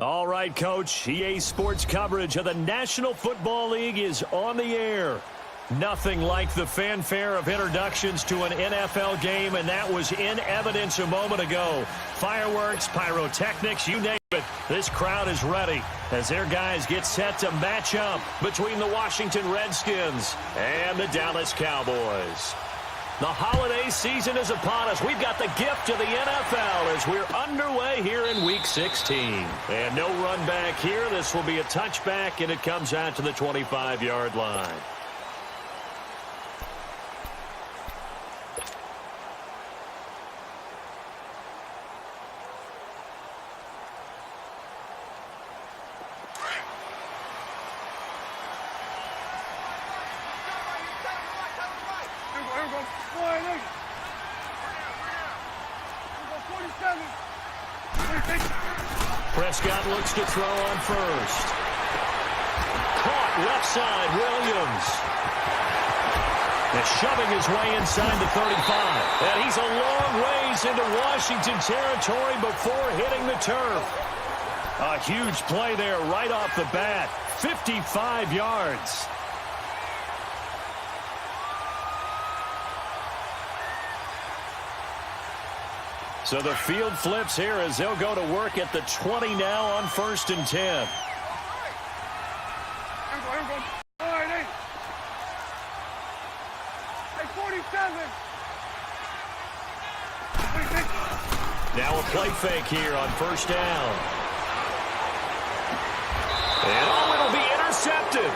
All right, Coach. EA Sports coverage of the National Football League is on the air. Nothing like the fanfare of introductions to an NFL game, and that was in evidence a moment ago. Fireworks, pyrotechnics, you name it. This crowd is ready as their guys get set to match up between the Washington Redskins and the Dallas Cowboys. The holiday season is upon us. We've got the gift of the NFL as we're underway here in Week 16. And no run back here. This will be a touchback, and it comes out to the 25-yard line. Prescott looks to throw on first. Caught left side, Williams. And shoving his way inside the 35. And he's a long ways into Washington territory before hitting the turf. A huge play there right off the bat. 55 yards. So the field flips here as they'll go to work at the 20 now on 1st and 10. Now a play fake here on 1st down. And it'll be intercepted.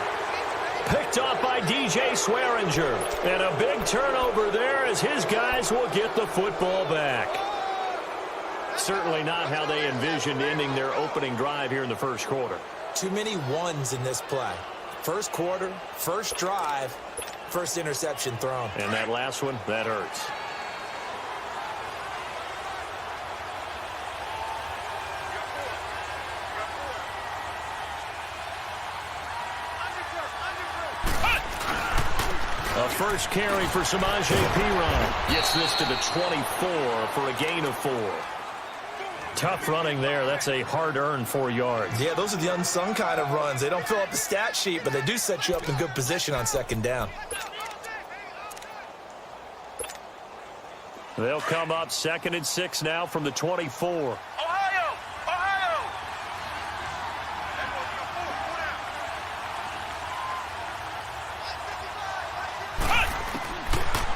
Picked off by DJ Swearinger. And a big turnover there as his guys will get the football back. Certainly not how they envisioned ending their opening drive here in the first quarter. Too many ones in this play. First quarter, first drive, first interception thrown. And that last one, that hurts. A first carry for Samaje Perine. Gets this to the 24 for a gain of 4. Tough running there. That's a hard-earned 4 yards. Yeah, those are the unsung kind of runs. They don't fill up the stat sheet, but they do set you up in good position on 2nd down. They'll come up 2nd and 6 now from the 24. Ohio!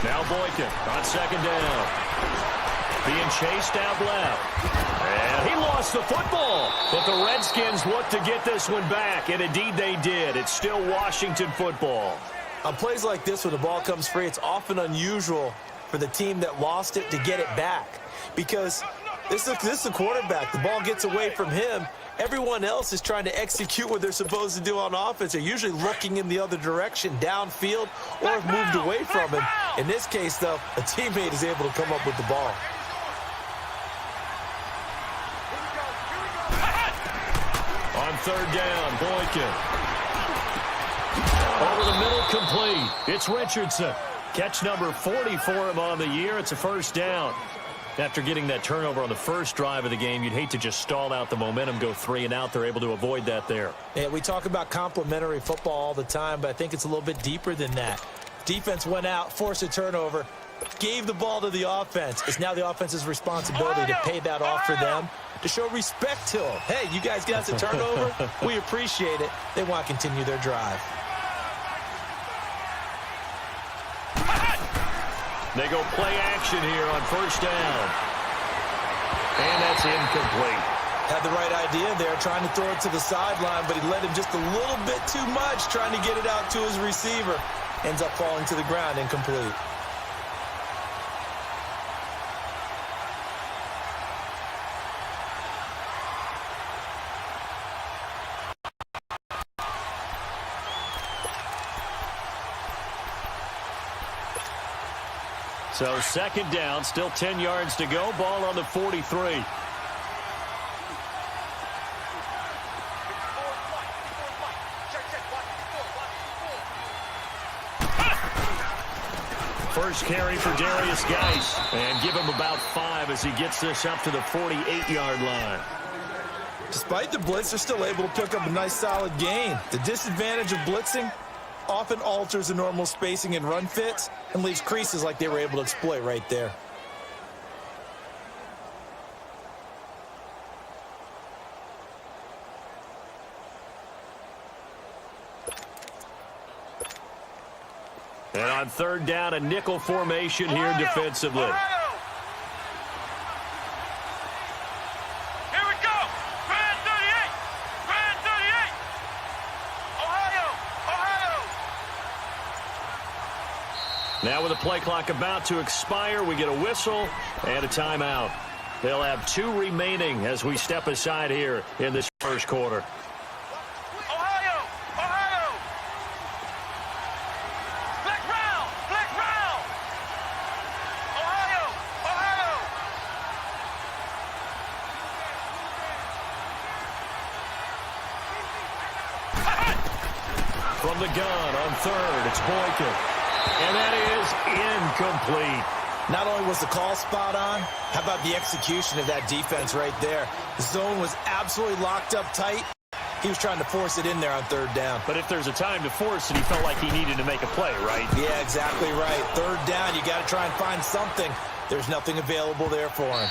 Now Boykin on 2nd down. Being chased out left. And he lost the football. But the Redskins look to get this one back, and indeed they did. It's still Washington football. On plays like this where the ball comes free, it's often unusual for the team that lost it to get it back. Because this is the quarterback. The ball gets away from him. Everyone else is trying to execute what they're supposed to do on offense. They're usually looking in the other direction, downfield, or have moved away from him. In this case, though, a teammate is able to come up with the ball. On 3rd down, Boykin. Over the middle, complete. It's Richardson. Catch number 40 for him on the year. It's a 1st down. After getting that turnover on the first drive of the game, you'd hate to just stall out the momentum, go 3 and out. They're able to avoid that there. Yeah, we talk about complementary football all the time, but I think it's a little bit deeper than that. Defense went out, forced a turnover, gave the ball to the offense. It's now the offense's responsibility to pay that off for them, to show respect to them. Hey, you guys got the turnover. We appreciate it. They want to continue their drive. They go play action here on 1st down. And that's incomplete. Had the right idea there, trying to throw it to the sideline, but he led him just a little bit too much, trying to get it out to his receiver. Ends up falling to the ground, incomplete. So 2nd down, still 10 yards to go. Ball on the 43. First carry for Darius Geis. And give him about 5 as he gets this up to the 48-yard line. Despite the blitz, they're still able to pick up a nice solid gain. The disadvantage of blitzing often alters the normal spacing and run fits and leaves creases like they were able to exploit right there. And on third down, a nickel formation here defensively. Now with the play clock about to expire, we get a whistle and a timeout. They'll have 2 remaining as we step aside here in this first quarter. From the gun on third, it's Boykin. And that is incomplete. Not only was the call spot on, how about the execution of that defense right there? The zone was absolutely locked up tight. He was trying to force it in there on third down. But if there's a time to force it, he felt like he needed to make a play, right? Yeah, exactly right. Third down, you got to try and find something. There's nothing available there for him.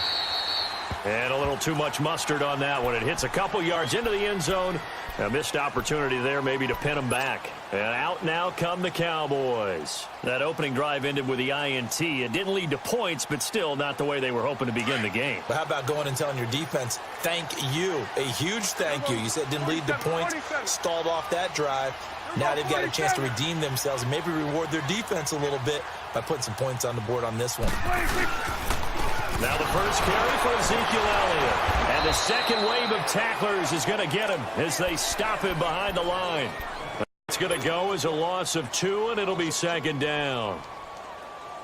And a little too much mustard on that one. It hits a couple yards into the end zone. A missed opportunity there maybe to pin him back. And out now come the Cowboys. That opening drive ended with the INT. It didn't lead to points, but still not the way they were hoping to begin the game. But how about going and telling your defense, thank you, a huge thank you. You said it didn't lead to points, stalled off that drive. Now they've got a chance to redeem themselves and maybe reward their defense a little bit by putting some points on the board on this one. Now the first carry for Ezekiel Elliott. And the second wave of tacklers is going to get him as they stop him behind the line. It's going to go as a loss of 2, and it'll be second down.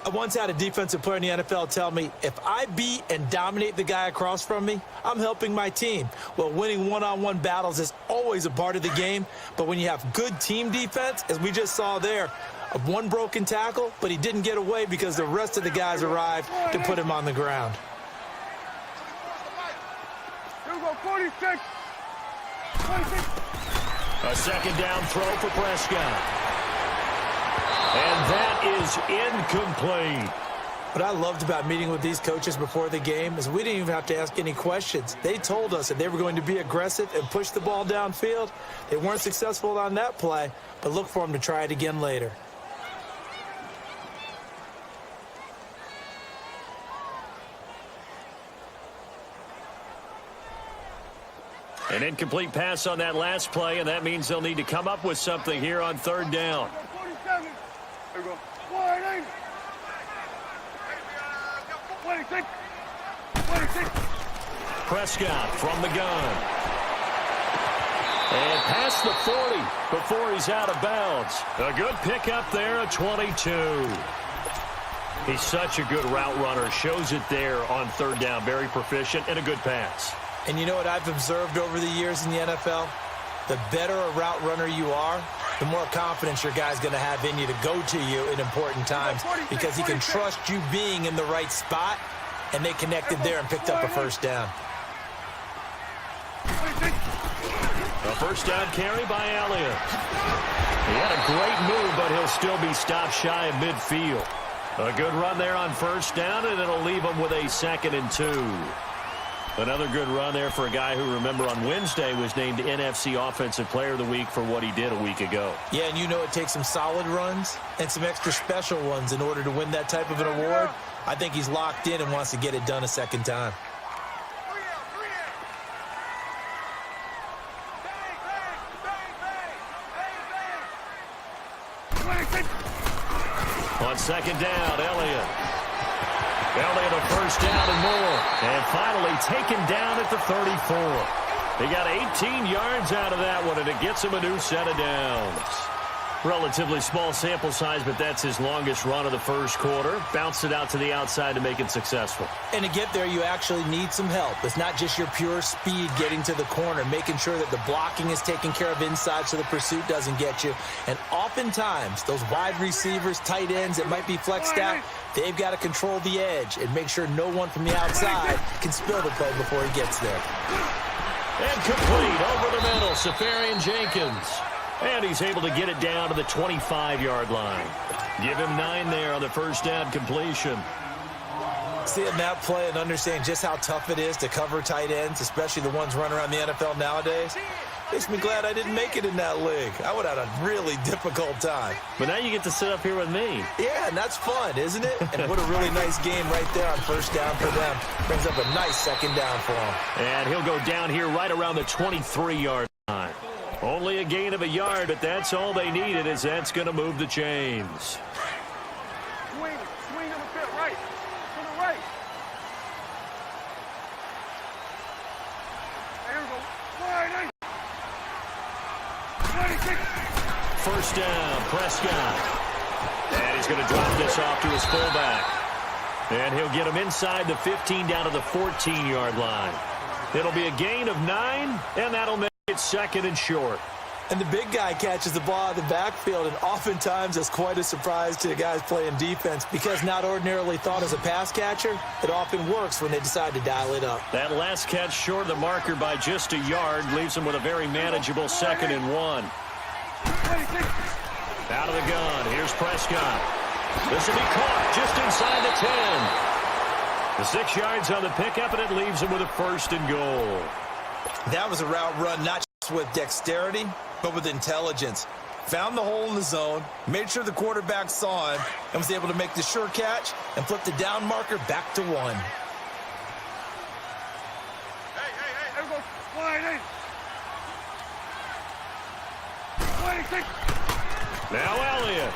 I once had a defensive player in the NFL tell me, if I beat and dominate the guy across from me, I'm helping my team. Well, winning one-on-one battles is always a part of the game, but when you have good team defense, as we just saw there, of one broken tackle, but he didn't get away because the rest of the guys arrived to put him on the ground. A second down throw for Prescott. And that is incomplete. What I loved about meeting with these coaches before the game is we didn't even have to ask any questions. They told us that they were going to be aggressive and push the ball downfield. They weren't successful on that play, but look for them to try it again later. An incomplete pass on that last play, and that means they'll need to come up with something here on third down. Prescott from the gun. And past the 40 before he's out of bounds. A good pickup there, a 22. He's such a good route runner. Shows it there on third down. Very proficient and a good pass. And you know what I've observed over the years in the NFL? The better a route runner you are, the more confidence your guy's going to have in you to go to you in important times because he can trust you being in the right spot, and they connected there and picked up a first down. A first down carry by Elliott. He had a great move, but he'll still be stopped shy of midfield. A good run there on first down, and it'll leave him with a 2nd and 2. Another good run there for a guy who, remember, on Wednesday was named NFC Offensive Player of the Week for what he did a week ago. Yeah, and you know it takes some solid runs and some extra special ones in order to win that type of an award. I think he's locked in and wants to get it done a second time. On second down, Elliott a first down and more. And finally taken down at the 34. He got 18 yards out of that one, and it gets him a new set of downs. Relatively small sample size, but that's his longest run of the first quarter. Bounced it out to the outside to make it successful. And to get there, you actually need some help. It's not just your pure speed getting to the corner, making sure that the blocking is taken care of inside so the pursuit doesn't get you. And oftentimes, those wide receivers, tight ends that might be flexed out, they've got to control the edge and make sure no one from the outside can spill the play before he gets there. And complete over the middle, Safarian Jenkins. And he's able to get it down to the 25-yard line. Give him 9 there on the first down completion. Seeing that play and understanding just how tough it is to cover tight ends, especially the ones running around the NFL nowadays, makes me glad I didn't make it in that league. I would have had a really difficult time. But now you get to sit up here with me. Yeah, and that's fun, isn't it? And what a really nice game right there on first down for them. Brings up a nice second down for them. And he'll go down here right around the 23-yard line. Only a gain of a yard, but that's all they needed, as that's going to move the chains. Swing on the right. To the right. There we go. Wide. 26. First down, Prescott. And he's going to drop this off to his fullback. And he'll get him inside the 15 down to the 14-yard line. It'll be a gain of 9, and that'll make it second and short. And the big guy catches the ball out of the backfield, and oftentimes that's quite a surprise to the guys playing defense because not ordinarily thought as a pass catcher, it often works when they decide to dial it up. That last catch short of the marker by just a yard leaves him with a very manageable 2nd and 1. Out of the gun, here's Prescott. This will be caught just inside the 10. The 6 yards on the pickup, and it leaves him with a 1st and goal. That was a route run not just with dexterity, but with intelligence. Found the hole in the zone, made sure the quarterback saw him, and was able to make the sure catch and flip the down marker back to 1. Hey, there we go. Wide. 26. Now Elliott.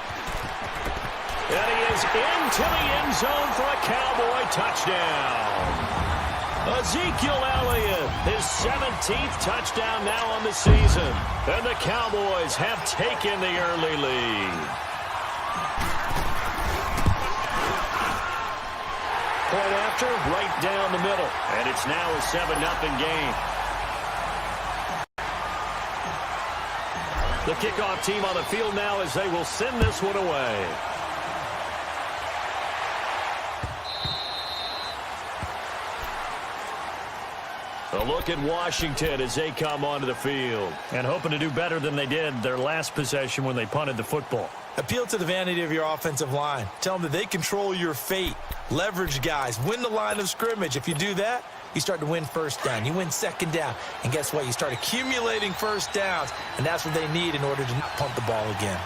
And he is into the end zone for a Cowboy touchdown. Ezekiel Elliott, his 17th touchdown now on the season. And the Cowboys have taken the early lead. Point after, right down the middle. And it's now a 7-0 game. The kickoff team on the field now as they will send this one away. A look at Washington as they come onto the field. And hoping to do better than they did their last possession when they punted the football. Appeal to the vanity of your offensive line. Tell them that they control your fate. Leverage guys. Win the line of scrimmage. If you do that, you start to win first down. You win second down. And guess what? You start accumulating first downs. And that's what they need in order to not punt the ball again.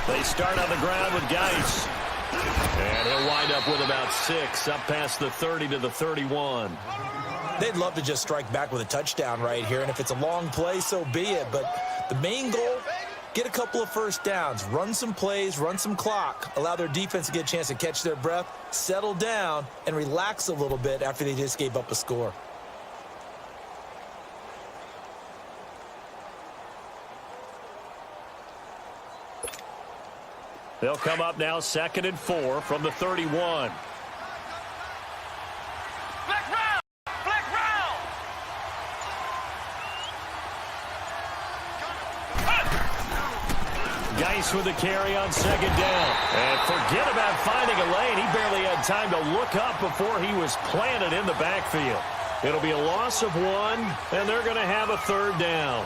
They start on the ground with Geis. And he'll wind up with about 6, up past the 30 to the 31. They'd love to just strike back with a touchdown right here, and if it's a long play, so be it. But the main goal, get a couple of first downs, run some plays, run some clock, allow their defense to get a chance to catch their breath, settle down, and relax a little bit after they just gave up a score. They'll come up now 2nd and 4 from the 31. Geis with the carry on 2nd down. And forget about finding a lane. He barely had time to look up before he was planted in the backfield. It'll be a loss of 1, and they're going to have a 3rd down.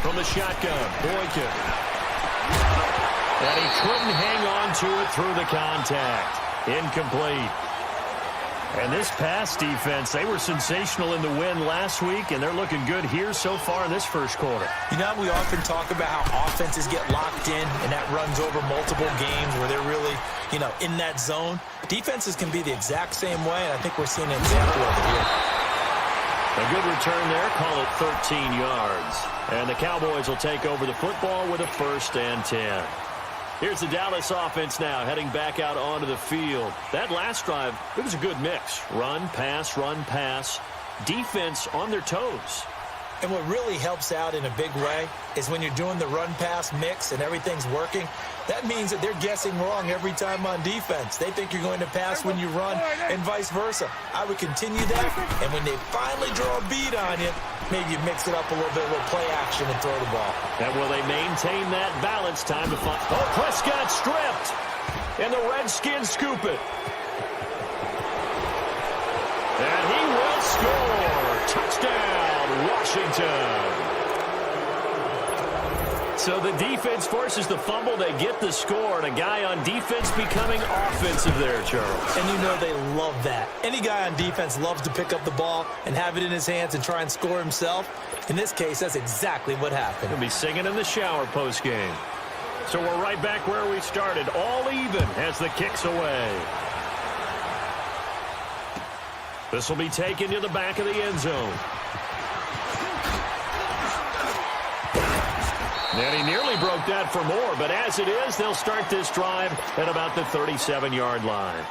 From the shotgun, Boykin. And he couldn't hang on to it through the contact. Incomplete. And this pass defense, they were sensational in the win last week, and they're looking good here so far in this first quarter. You know, we often talk about how offenses get locked in, and that runs over multiple games where they're really, in that zone. Defenses can be the exact same way, and I think we're seeing an example of it here. A good return there. Call it 13 yards. And the Cowboys will take over the football with a 1st and 10. Here's the Dallas offense now heading back out onto the field. That last drive, it was a good mix. Run, pass, defense on their toes. And what really helps out in a big way is when you're doing the run-pass mix and everything's working, that means that they're guessing wrong every time on defense. They think you're going to pass when you run and vice versa. I would continue that, and when they finally draw a bead on you, maybe you mix it up a little bit, a little play action and throw the ball. And will they maintain that balance? Time to find. Oh, Prescott stripped, and the Redskins scoop it. And he will score. Touchdown, Washington. So the defense forces the fumble. They get the score, and a guy on defense becoming offensive there, Charles. And you know they love that. Any guy on defense loves to pick up the ball and have it in his hands and try and score himself. In this case, that's exactly what happened. He'll be singing in the shower post-game. So we're right back where we started, all even as the kick's away. This will be taken to the back of the end zone. And he nearly broke that for more, but as it is, they'll start this drive at about the 37-yard line.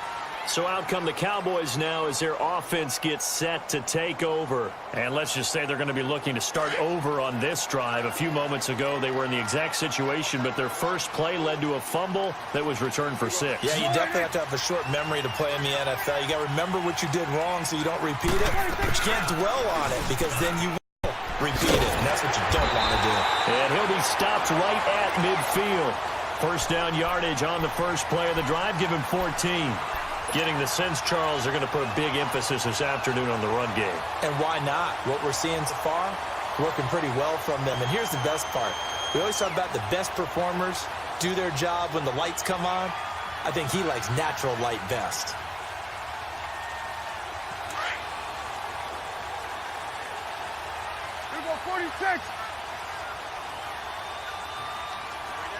So out come the Cowboys now as their offense gets set to take over. And let's just say they're going to be looking to start over on this drive. A few moments ago, they were in the exact situation, but their first play led to a fumble that was returned for 6. Yeah, you definitely have to have a short memory to play in the NFL. You got to remember what you did wrong so you don't repeat it, but you can't dwell on it because then you will repeat it, and that's what you don't want to do. And he'll be stopped right at midfield. First down yardage on the first play of the drive. Give him 14. Getting the sense, Charles, they're going to put a big emphasis this afternoon on the run game. And why not? What we're seeing so far, working pretty well from them. And here's the best part. We always talk about the best performers do their job when the lights come on. I think he likes natural light best. Here we go, 46.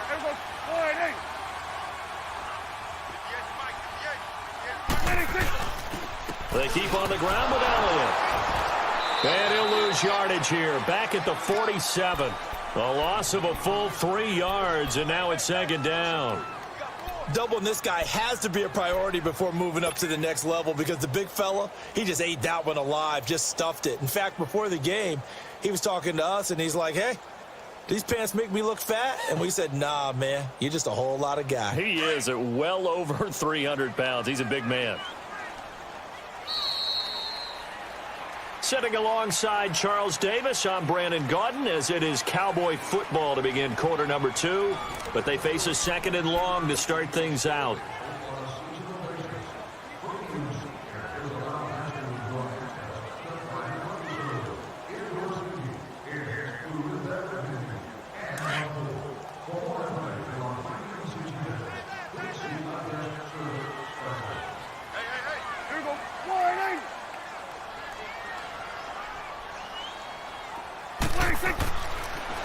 Here we go, 48. They keep on the ground with Elliott. And he'll lose yardage here. Back at the 47. A loss of a full 3 yards, and now it's 2nd down. Doubling this guy has to be a priority before moving up to the next level because the big fella, he just ate that one alive, just stuffed it. In fact, before the game, he was talking to us, and he's like, hey, these pants make me look fat? And we said, nah, man, you're just a whole lot of guy. He is at well over 300 pounds. He's a big man. Sitting alongside Charles Davis, I'm Brandon Gaudin, as it is Cowboy football to begin quarter number 2. But they face a 2nd and long to start things out.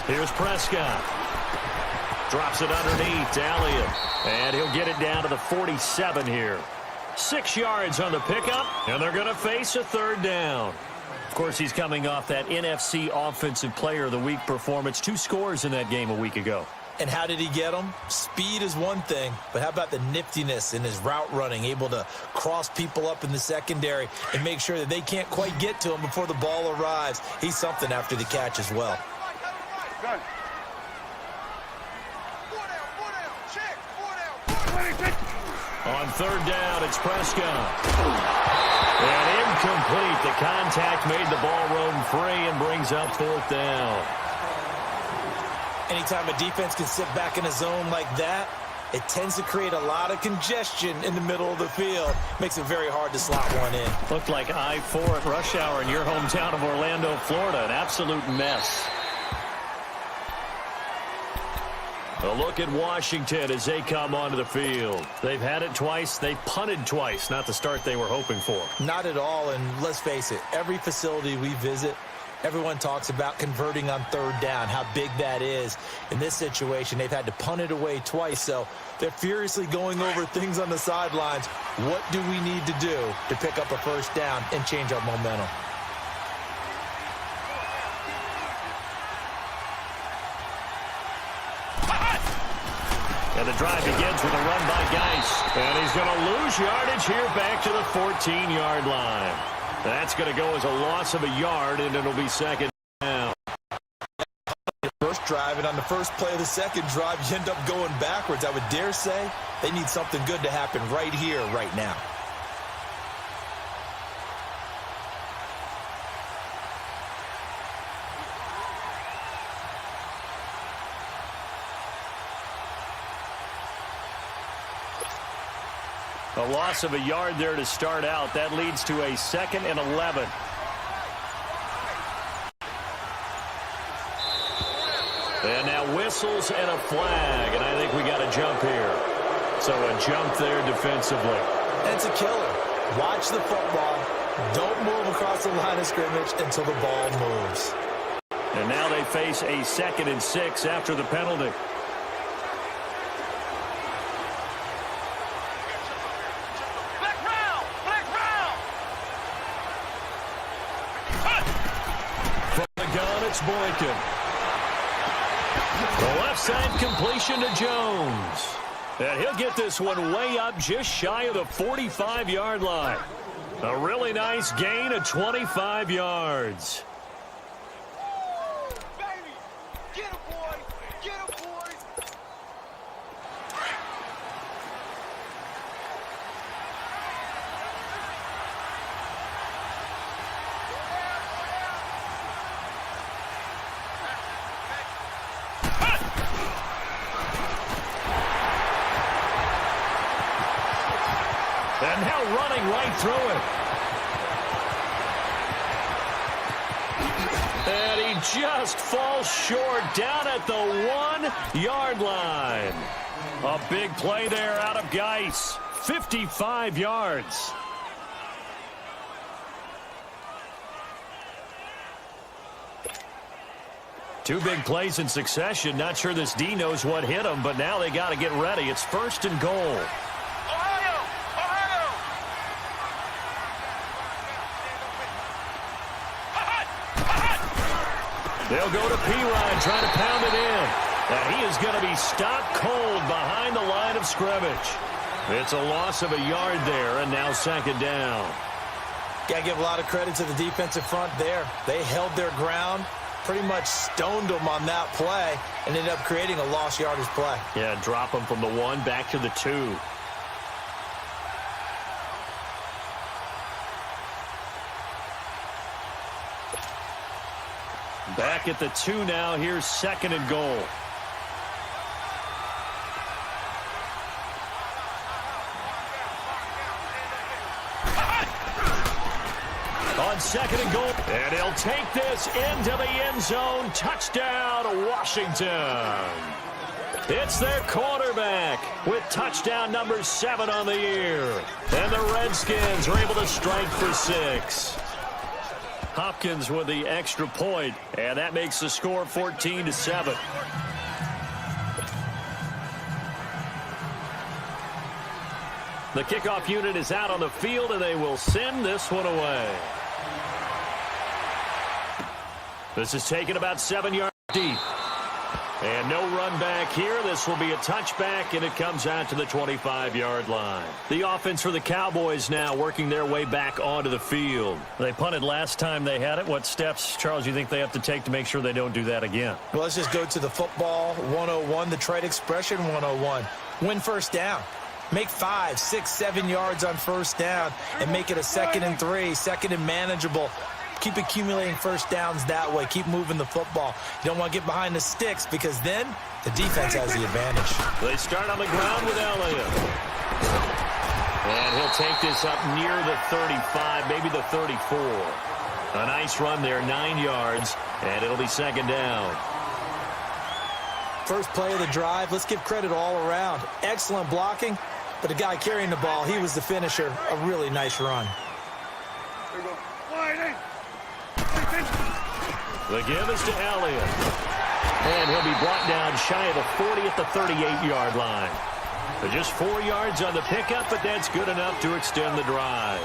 Here's Prescott. Drops it underneath to Elliott. And he'll get it down to the 47 here. 6 yards on the pickup, and they're going to face a 3rd down. Of course, he's coming off that NFC Offensive Player of the Week performance. 2 scores in that game a week ago. And how did he get them? Speed is one thing, but how about the niftiness in his route running, able to cross people up in the secondary and make sure that they can't quite get to him before the ball arrives. He's something after the catch as well. Good. On 3rd down, it's Prescott. And incomplete. The contact made the ball roam free and brings up 4th down. Anytime a defense can sit back in a zone like that, it tends to create a lot of congestion in the middle of the field. Makes it very hard to slot one in. Looked like I-4 at rush hour in your hometown of Orlando, Florida. An absolute mess. A look at Washington as they come onto the field. They've had it twice. They've punted twice. Not the start they were hoping for. Not at all, and let's face it, every facility we visit, everyone talks about converting on 3rd down, how big that is. In this situation, they've had to punt it away twice, so they're furiously going over things on the sidelines. What do we need to do to pick up a 1st down and change our momentum? And the drive begins with a run by Geis. And he's going to lose yardage here back to the 14-yard line. That's going to go as a loss of a yard, and it'll be second down. First drive, and on the first play of the second drive, you end up going backwards. I would dare say they need something good to happen right here, right now. A loss of a yard there to start out. That leads to a 2nd and 11. And now whistles and a flag, and I think we got a jump here. So a jump there defensively. It's a killer. Watch the football. Don't move across the line of scrimmage until the ball moves. And now they face a 2nd and 6 after the penalty. Boykin. The left side completion to Jones. And he'll get this one way up just shy of the 45-yard line. A really nice gain of 25 yards. And now running right through it. And he just falls short down at the 1-yard line. A big play there out of Geis. 55 yards. Two big plays in succession. Not sure this D knows what hit him, but now they got to get ready. It's 1st and goal. They'll go to P-Ryan, trying to pound it in. And he is going to be stopped cold behind the line of scrimmage. It's a loss of a yard there, and now 2nd down. Got to give a lot of credit to the defensive front there. They held their ground, pretty much stoned them on that play, and ended up creating a lost yardage play. Yeah, drop them from the 1 back to the 2. Back at the 2 now. Here's 2nd and goal. On 2nd and goal. And he'll take this into the end zone. Touchdown, Washington. It's their quarterback with touchdown number 7 on the year. And the Redskins are able to strike for 6. Hopkins with the extra point, and that makes the score 14-7. The kickoff unit is out on the field, and they will send this one away. This is taken about 7 yards deep. And no run back here. This will be a touchback, and it comes out to the 25-yard line. The offense for the Cowboys now working their way back onto the field. They punted last time they had it. What steps, Charles, do you think they have to take to make sure they don't do that again? Well, let's just go to the football 101, the trade expression 101. Win 1st down. Make 5, 6, 7 yards on 1st down and make it a 2nd and 3, 2nd and manageable. Keep accumulating 1st downs that way. Keep moving the football. You don't want to get behind the sticks because then the defense has the advantage. They start on the ground with Elliott. And he'll take this up near the 35, maybe the 34. A nice run there, 9 yards, and it'll be 2nd down. First play of the drive, let's give credit all around. Excellent blocking, but the guy carrying the ball, he was the finisher. A really nice run. There you go. Wide eight. The give is to Elliott. And he'll be brought down shy of the 40 at the 38-yard line. So just 4 yards on the pickup, but that's good enough to extend the drive.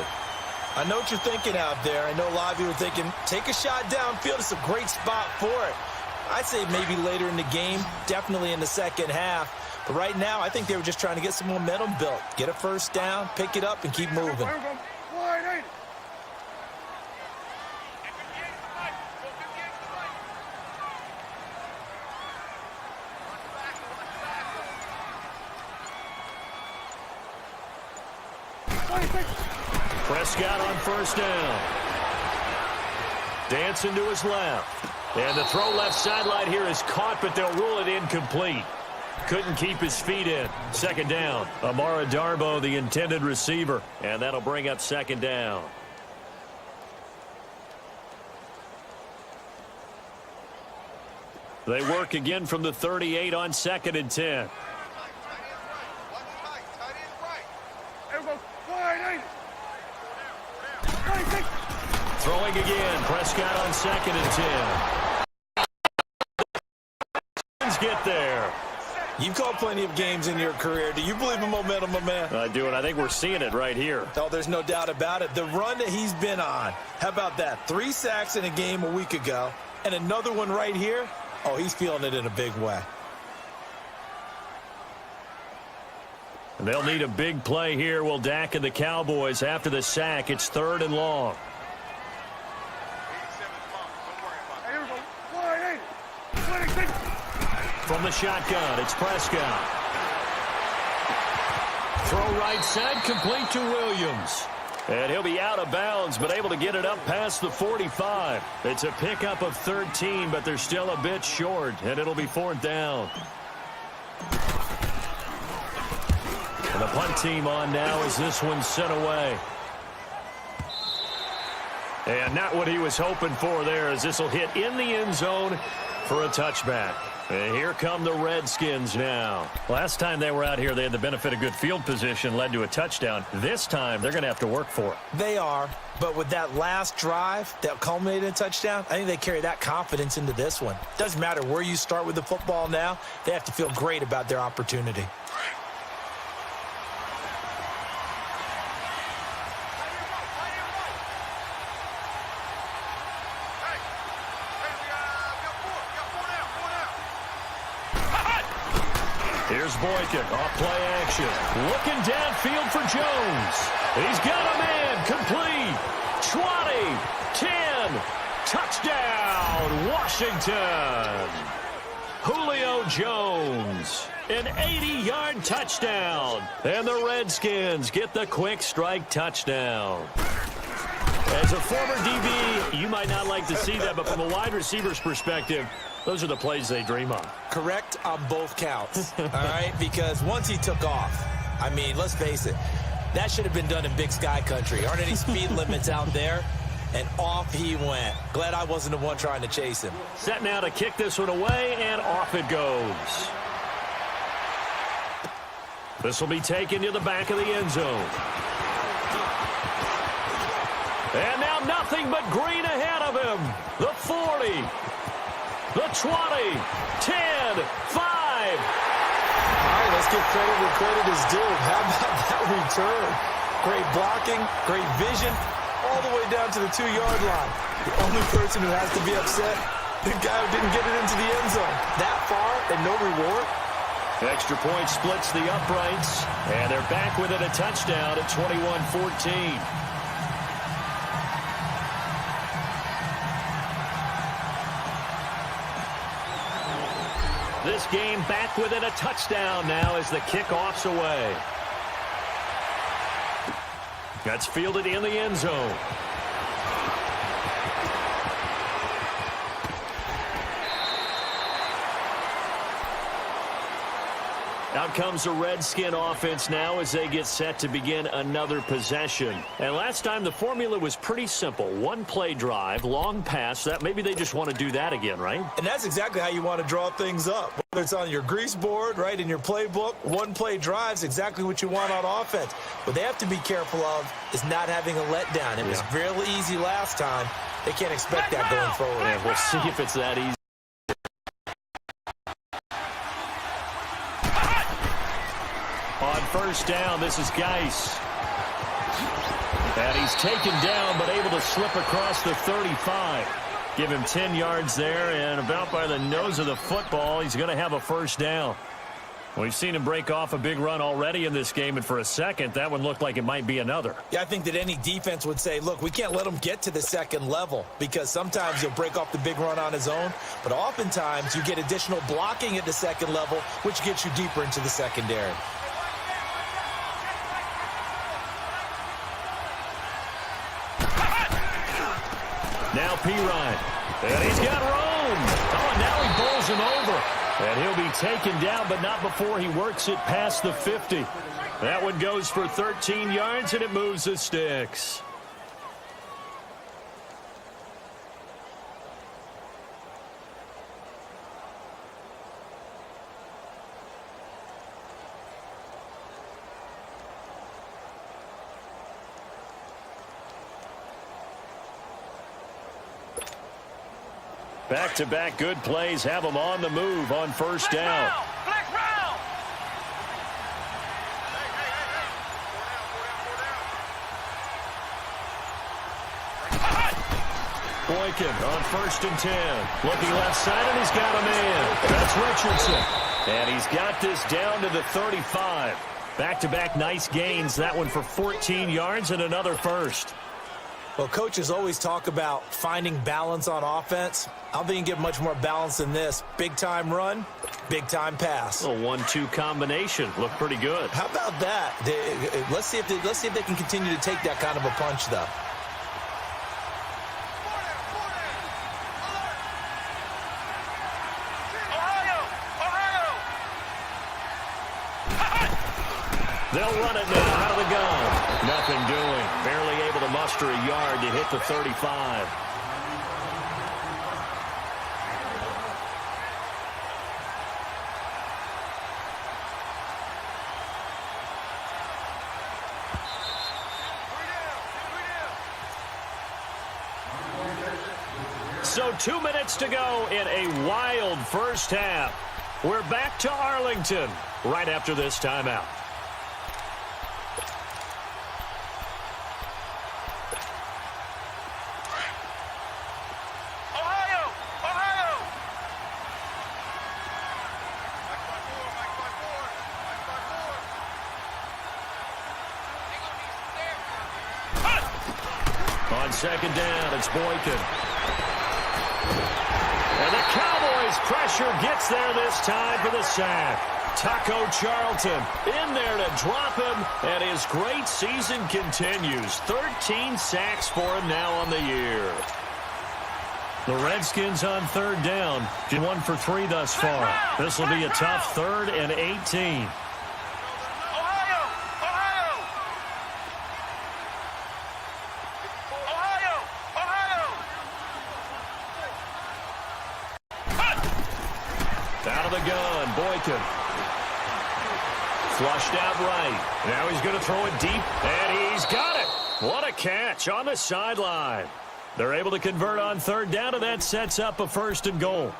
I know what you're thinking out there. I know a lot of you are thinking, take a shot downfield. It's a great spot for it. I'd say maybe later in the game, definitely in the second half. But right now, I think they were just trying to get some momentum built. Get a first down, pick it up, and keep moving. Wide, ain't it? Prescott on first down. Dancing to his left. And the throw left sideline here is caught, but they'll rule it incomplete. Couldn't keep his feet in. Second down. Amara Darbo, the intended receiver. And that'll bring up second down. They work again from the 38 on 2nd and 10. Throwing again. Prescott on 2nd and 10. Get there. You've called plenty of games in your career. Do you believe in momentum, my man? I do, and I think we're seeing it right here. Oh, there's no doubt about it. The run that he's been on. How about that? 3 sacks in a game a week ago, and another one right here. Oh, he's feeling it in a big way. And they'll need a big play here. Will Dak and the Cowboys after the sack. It's 3rd and long. From the shotgun, it's Prescott. Throw right side, complete to Williams. And he'll be out of bounds, but able to get it up past the 45. It's a pickup of 13, but they're still a bit short, and it'll be 4th down. And the punt team on now as this one's sent away. And not what he was hoping for there, as this will hit in the end zone for a touchback. And here come the Redskins now. Last time they were out here, they had the benefit of good field position, led to a touchdown. This time, they're going to have to work for it. They are, but with that last drive that culminated in a touchdown, I think they carry that confidence into this one. Doesn't matter where you start with the football now, they have to feel great about their opportunity. Here's Boykin, off play action. Looking downfield for Jones. He's got a man, complete. 20, 10, touchdown, Washington. Julio Jones, an 80-yard touchdown. And the Redskins get the quick strike touchdown. As a former DB, you might not like to see that, but from a wide receiver's perspective, those are the plays they dream of. Correct on both counts, all right? Because once he took off, I mean, let's face it, that should have been done in Big Sky country. Aren't any speed limits out there? And off he went. Glad I wasn't the one trying to chase him. Set now to kick this one away, and off it goes. This will be taken to the back of the end zone. And now nothing but green ahead of him. The 40. The 20, 10, 5. All right, let's give credit where credit is due. How about that return? Great blocking, great vision, all the way down to the 2-yard line. The only person who has to be upset, the guy who didn't get it into the end zone. That far and no reward. Extra point splits the uprights, and they're back with it, a touchdown at 21-14. This game back within a touchdown now as the kickoff's away. That's fielded in the end zone. Out comes the Redskin offense now as they get set to begin another possession. And last time the formula was pretty simple. 1-play drive, long pass. That maybe they just want to do that again, right? And that's exactly how you want to draw things up. Whether it's on your grease board, right, in your playbook, 1-play drive's exactly what you want on offense. What they have to be careful of is not having a letdown. It was real easy last time. They can't expect that going forward. Yeah, we'll see if it's that easy. On first down, this is Geis. And he's taken down, but able to slip across the 35. Give him 10 yards there, and about by the nose of the football, he's going to have a first down. We've seen him break off a big run already in this game, and for a second, that one looked like it might be another. Yeah, I think that any defense would say, look, we can't let him get to the second level because sometimes he'll break off the big run on his own, but oftentimes you get additional blocking at the second level, which gets you deeper into the secondary. Now Pirine, and he's got room. Oh, and now he bowls him over. And he'll be taken down, but not before he works it past the 50. That one goes for 13 yards, and it moves the sticks. Back-to-back good plays have them on the move on first down. Boykin on 1st and 10. Looking left side, and he's got a man. That's Richardson. And he's got this down to the 35. Back-to-back nice gains. That one for 14 yards and another first. Well, coaches always talk about finding balance on offense. I don't think you can get much more balance than this. Big-time run, big-time pass. A 1-2 combination. Looked pretty good. How about that? Let's see if they can continue to take that kind of a punch, though. They'll run it now out of the gun. Nothing doing. Barely able to muster a yard to hit the 35. So 2 minutes to go in a wild first half. We're back to Arlington right after this timeout. On second down, it's Boykin. And the Cowboys pressure gets there this time for the sack. Taco Charlton in there to drop him, and his great season continues. 13 sacks for him now on the year. The Redskins on 3rd down. 1 for 3 thus far. This will be a tough 3rd and 18. Out of the gun, Boykin. Flushed out right. Now he's going to throw it deep, and he's got it. What a catch on the sideline. They're able to convert on 3rd down, and that sets up a 1st and goal.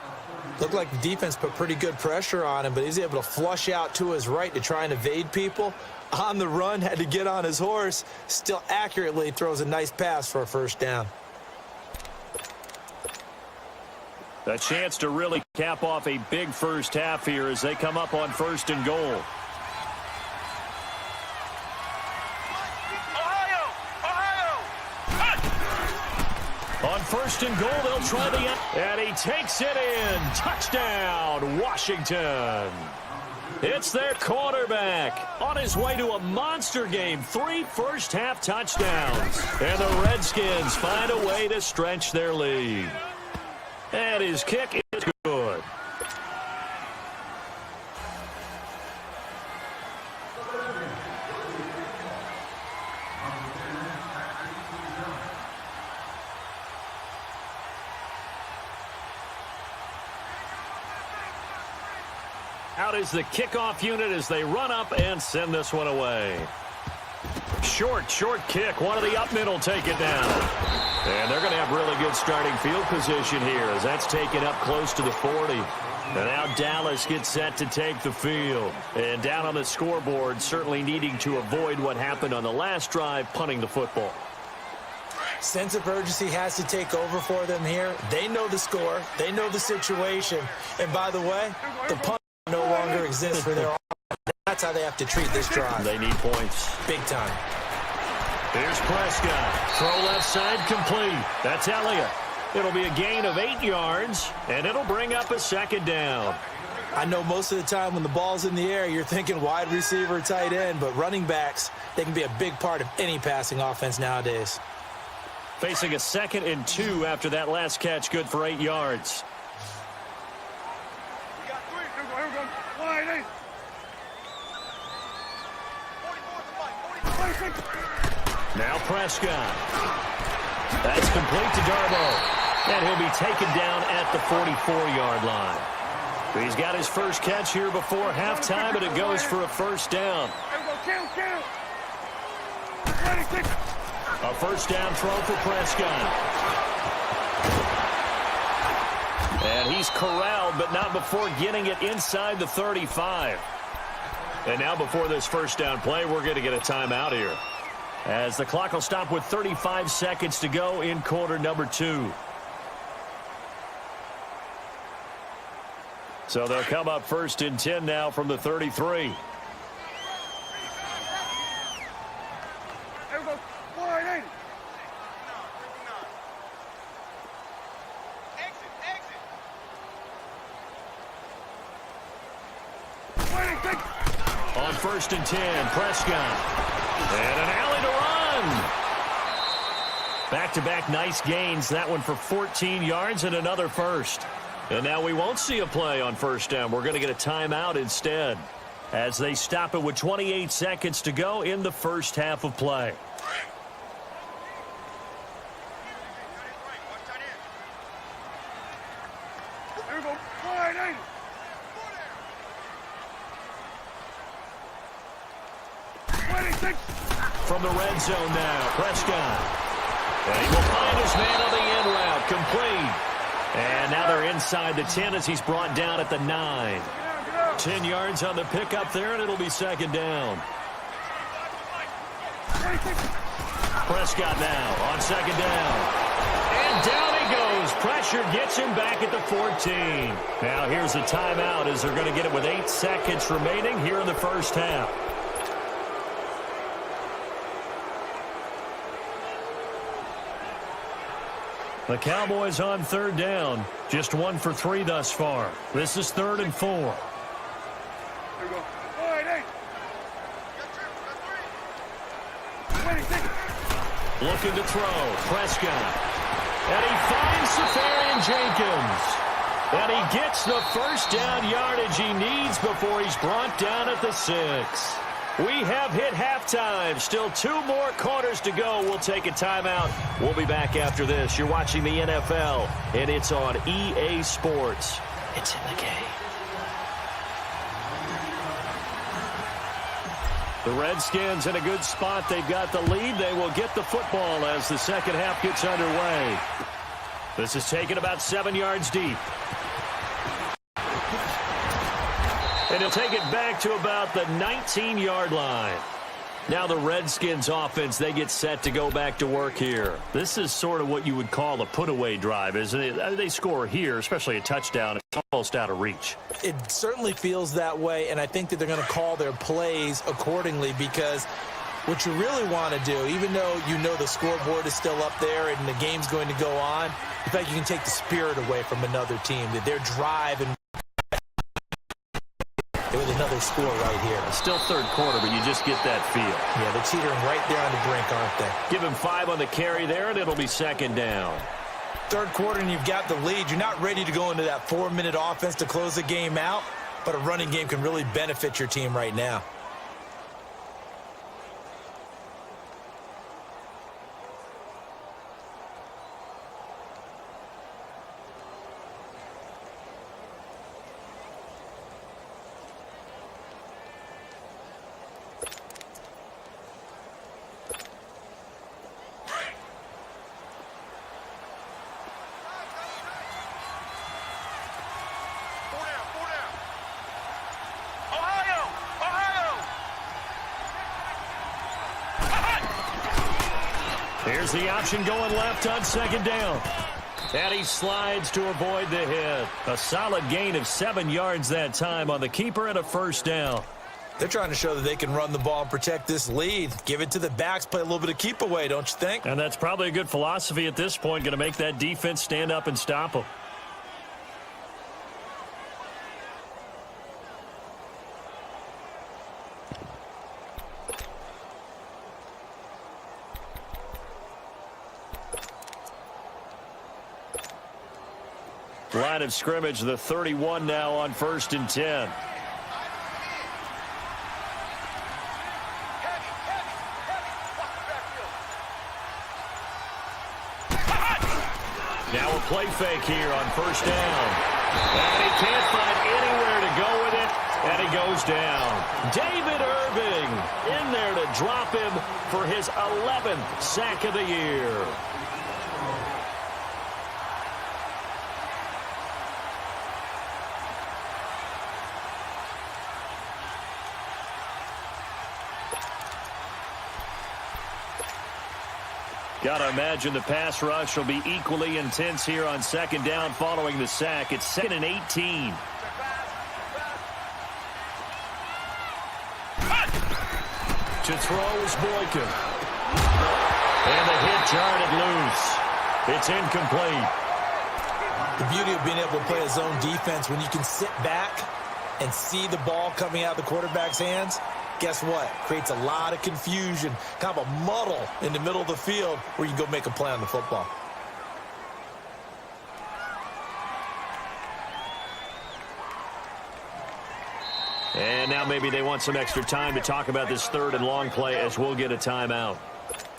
Looked like the defense put pretty good pressure on him, but he's able to flush out to his right to try and evade people. On the run, had to get on his horse. Still accurately throws a nice pass for a 1st down. A chance to really cap off a big first half here as they come up on 1st and goal. On 1st and goal, they'll try the... And he takes it in. Touchdown, Washington. It's their quarterback on his way to a monster game. 3 first-half touchdowns. And the Redskins find a way to stretch their lead. And his kick is good. Out is the kickoff unit as they run up and send this one away. Short kick. One of the up middle take it down. And they're going to have really good starting field position here as that's taken up close to the 40. And now Dallas gets set to take the field. And down on the scoreboard, certainly needing to avoid what happened on the last drive, punting the football. Sense of urgency has to take over for them here. They know the score. They know the situation. And by the way, the punt no longer exists for their offense. That's how they have to treat this drive. They need points. Big time. Here's Prescott. Throw left side complete. That's Elliott. It'll be a gain of 8 yards, and it'll bring up a second down. I know most of the time when the ball's in the air, you're thinking wide receiver, tight end, but running backs, they can be a big part of any passing offense nowadays. Facing a 2nd and 2 after that last catch, good for 8 yards. We got 3. Here we go. Wide eight. 44. Now Prescott. That's complete to Darboh. And he'll be taken down at the 44-yard line. He's got his first catch here before halftime, and it goes for a first down. Count. A first down throw for Prescott. And he's corralled, but not before getting it inside the 35. And now before this first down play, we're going to get a timeout here, as the clock will stop with 35 seconds to go in quarter number 2. So they'll come up 1st and 10 now from the 33. Here we go. Wide eight. On 1st and 10, Prescott. And an alley to run. Back-to-back nice gains. That one for 14 yards and another first. And now we won't see a play on first down. We're going to get a timeout instead, as they stop it with 28 seconds to go in the first half of play. Here we go. Wide eight. From the red zone now, Prescott. And he will find his man on the end route, complete. And now they're inside the 10 as he's brought down at the 9. 10 yards on the pickup there, and it'll be second down. Prescott now on second down. And down he goes. Pressure gets him back at the 14. Now here's a timeout as they're going to get it with 8 seconds remaining here in the first half. The Cowboys on third down. Just 1 for 3 thus far. This is 3rd and 4. Here we go. Wide eight. Looking to throw. Prescott. And he finds Safarian Jenkins. And he gets the first down yardage he needs before he's brought down at the 6. We have hit halftime. Still 2 more quarters to go. We'll take a timeout. We'll be back after this. You're watching the NFL, and it's on EA Sports. It's in the game. The Redskins in a good spot. They've got the lead. They will get the football as the second half gets underway. This is taken about 7 yards deep. And he'll take it back to about the 19-yard line. Now the Redskins offense, they get set to go back to work here. This is sort of what you would call a put-away drive, isn't it? They score here, especially a touchdown. It's almost out of reach. It certainly feels that way, and I think that they're going to call their plays accordingly, because what you really want to do, even though you know the scoreboard is still up there and the game's going to go on, in fact, you can take the spirit away from another team, that their drive and with another score right here. Still third quarter, but you just get that feel. Yeah, they're teetering right there on the brink, aren't they? Give him 5 on the carry there, and it'll be second down. Third quarter, and you've got the lead. You're not ready to go into that 4-minute offense to close the game out, but a running game can really benefit your team right now. Here's the option going left on second down. And he slides to avoid the hit. A solid gain of 7 yards that time on the keeper and a first down. They're trying to show that they can run the ball and protect this lead. Give it to the backs, play a little bit of keep away, don't you think? And that's probably a good philosophy at this point, going to make that defense stand up and stop them. Line of scrimmage, the 31 now on 1st and 10. Now a play fake here on 1st down. And he can't find anywhere to go with it, and he goes down. David Irving in there to drop him for his 11th sack of the year. Got to imagine the pass rush will be equally intense here on 2nd down following the sack. It's 2nd and 18. To throw is Boykin. And the hit jarred it loose. It's incomplete. The beauty of being able to play a zone defense when you can sit back and see the ball coming out of the quarterback's hands. Guess what? Creates a lot of confusion, kind of a muddle in the middle of the field where you can go make a play on the football. And now maybe they want some extra time to talk about this 3rd and long play as we'll get a timeout.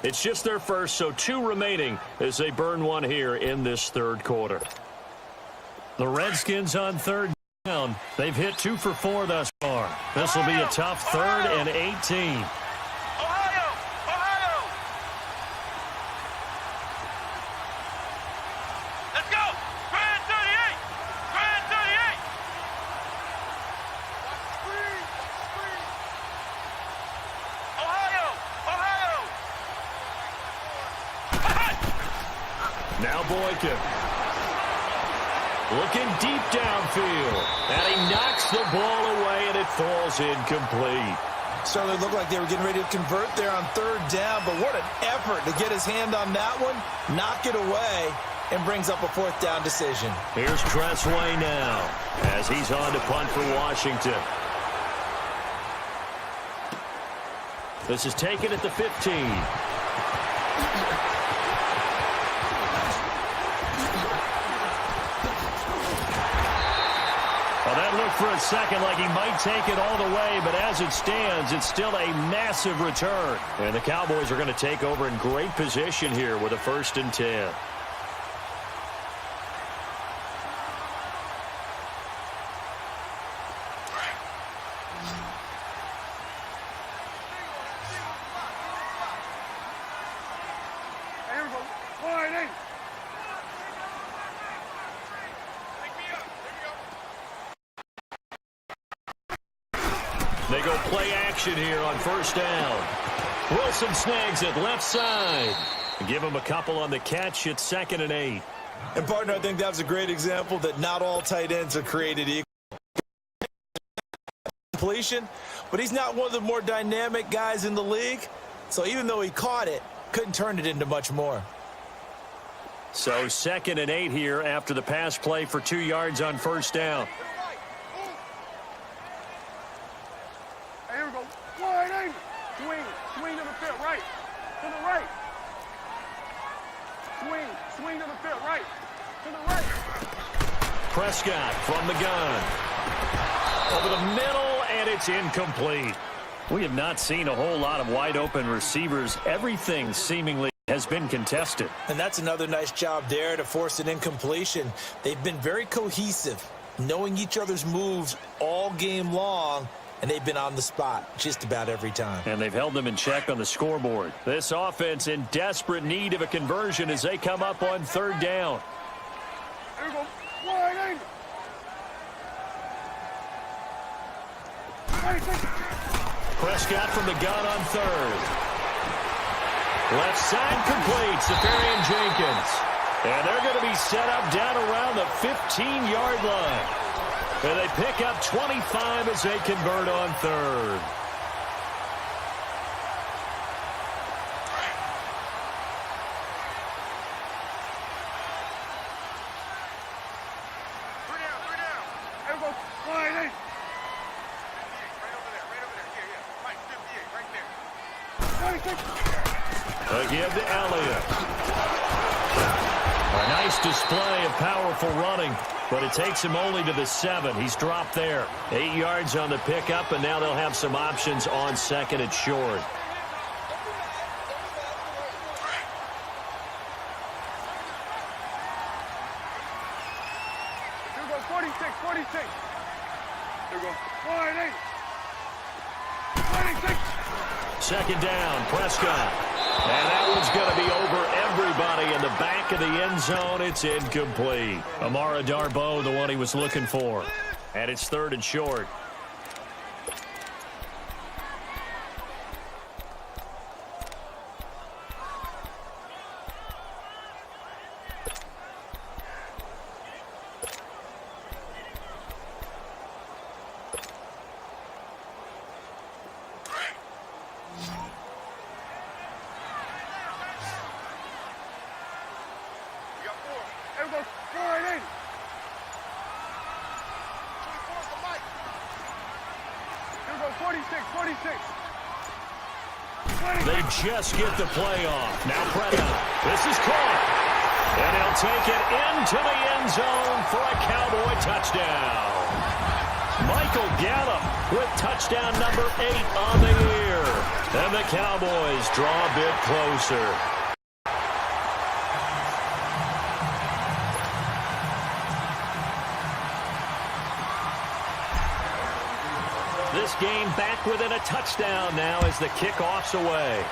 It's just their first, so 2 remaining as they burn one here in this 3rd quarter. The Redskins on 3rd down. They've hit 2 for 4 thus far. This will be a tough 3rd and 18. Let's go! Grand 38! Grand 38! Ohio! Ohio! Now Boykin. Looking deep downfield. And he knocks the ball away, and it falls incomplete. Certainly looked like they were getting ready to convert there on 3rd down, but what an effort to get his hand on that one, knock it away, and brings up a 4th down decision. Here's Tressway now as he's on to punt for Washington. This is taken at the 15. Well, that looked for a second like he might take it all the way, but as it stands, it's still a massive return. And the Cowboys are going to take over in great position here with a 1st and 10. Here we go. Wide 8. They go play action here on 1st down. Wilson snags it left side. Give him a couple on the catch. It's 2nd and 8. And, partner, I think that was a great example that not all tight ends are created equal. Completion, but he's not one of the more dynamic guys in the league. So even though he caught it, couldn't turn it into much more. So 2nd and 8 here after the pass play for 2 yards on 1st down. Here we go. Wide 8. Swing. Swing to the field. Right. To the right. Swing. Swing to the field. Right. To the right. Prescott from the gun. Over the middle, and it's incomplete. We have not seen a whole lot of wide open receivers. Everything seemingly has been contested. And that's another nice job there to force an incompletion. They've been very cohesive, knowing each other's moves all game long, and they've been on the spot just about every time. And they've held them in check on the scoreboard. This offense in desperate need of a conversion as they come up on 3rd down. Here we go. Wide 8. Prescott from the gun on 3rd. Left side complete. Safarian Jenkins. And they're going to be set up down around the 15-yard line. And they pick up 25 as they convert on third. Again to Elliott. A nice display of powerful running, but it takes him only to the 7. He's dropped there. 8 yards on the pickup, and now they'll have some options on second and short. Here goes 46, 46. Here we go. Wide 8. 26. Second down, Prescott. And that one's going to be over everybody in the back of the end zone. It's incomplete. Amara Darboh, the one he was looking for. And it's third and short. Here we go. Wide 8. Here we go. 46, 46. They just get the play off. Now Prescott. This is caught. And he'll take it into the end zone for a Cowboy touchdown. Michael Gallup with touchdown number 8 on the year. And the Cowboys draw a bit closer. This game back within a touchdown now as the kickoff's away.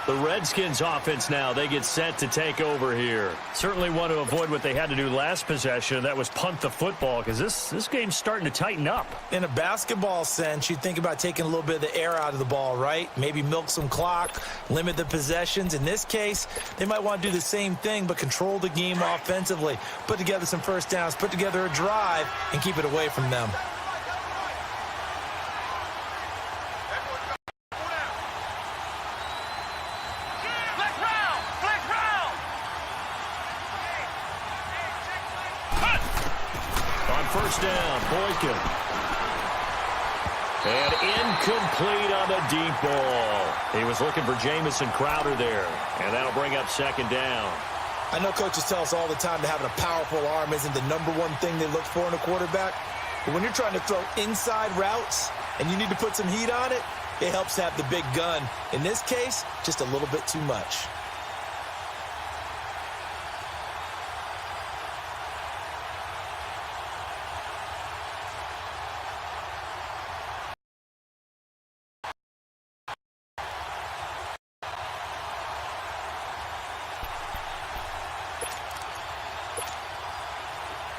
The Redskins offense now, they get set to take over here. Certainly want to avoid what they had to do last possession. That was punt the football, because this game's starting to tighten up. In a basketball sense, you think about taking a little bit of the air out of the ball, right? Maybe milk some clock, limit the possessions. In this case, they might want to do the same thing, but control the game offensively. Put together some first downs, put together a drive, and keep it away from them. First down, Boykin. And incomplete on the deep ball. He was looking for Jamison Crowder there. And that'll bring up second down. I know coaches tell us all the time that having a powerful arm isn't the #1 thing they look for in a quarterback. But when you're trying to throw inside routes and you need to put some heat on it, it helps to have the big gun. In this case, just a little bit too much.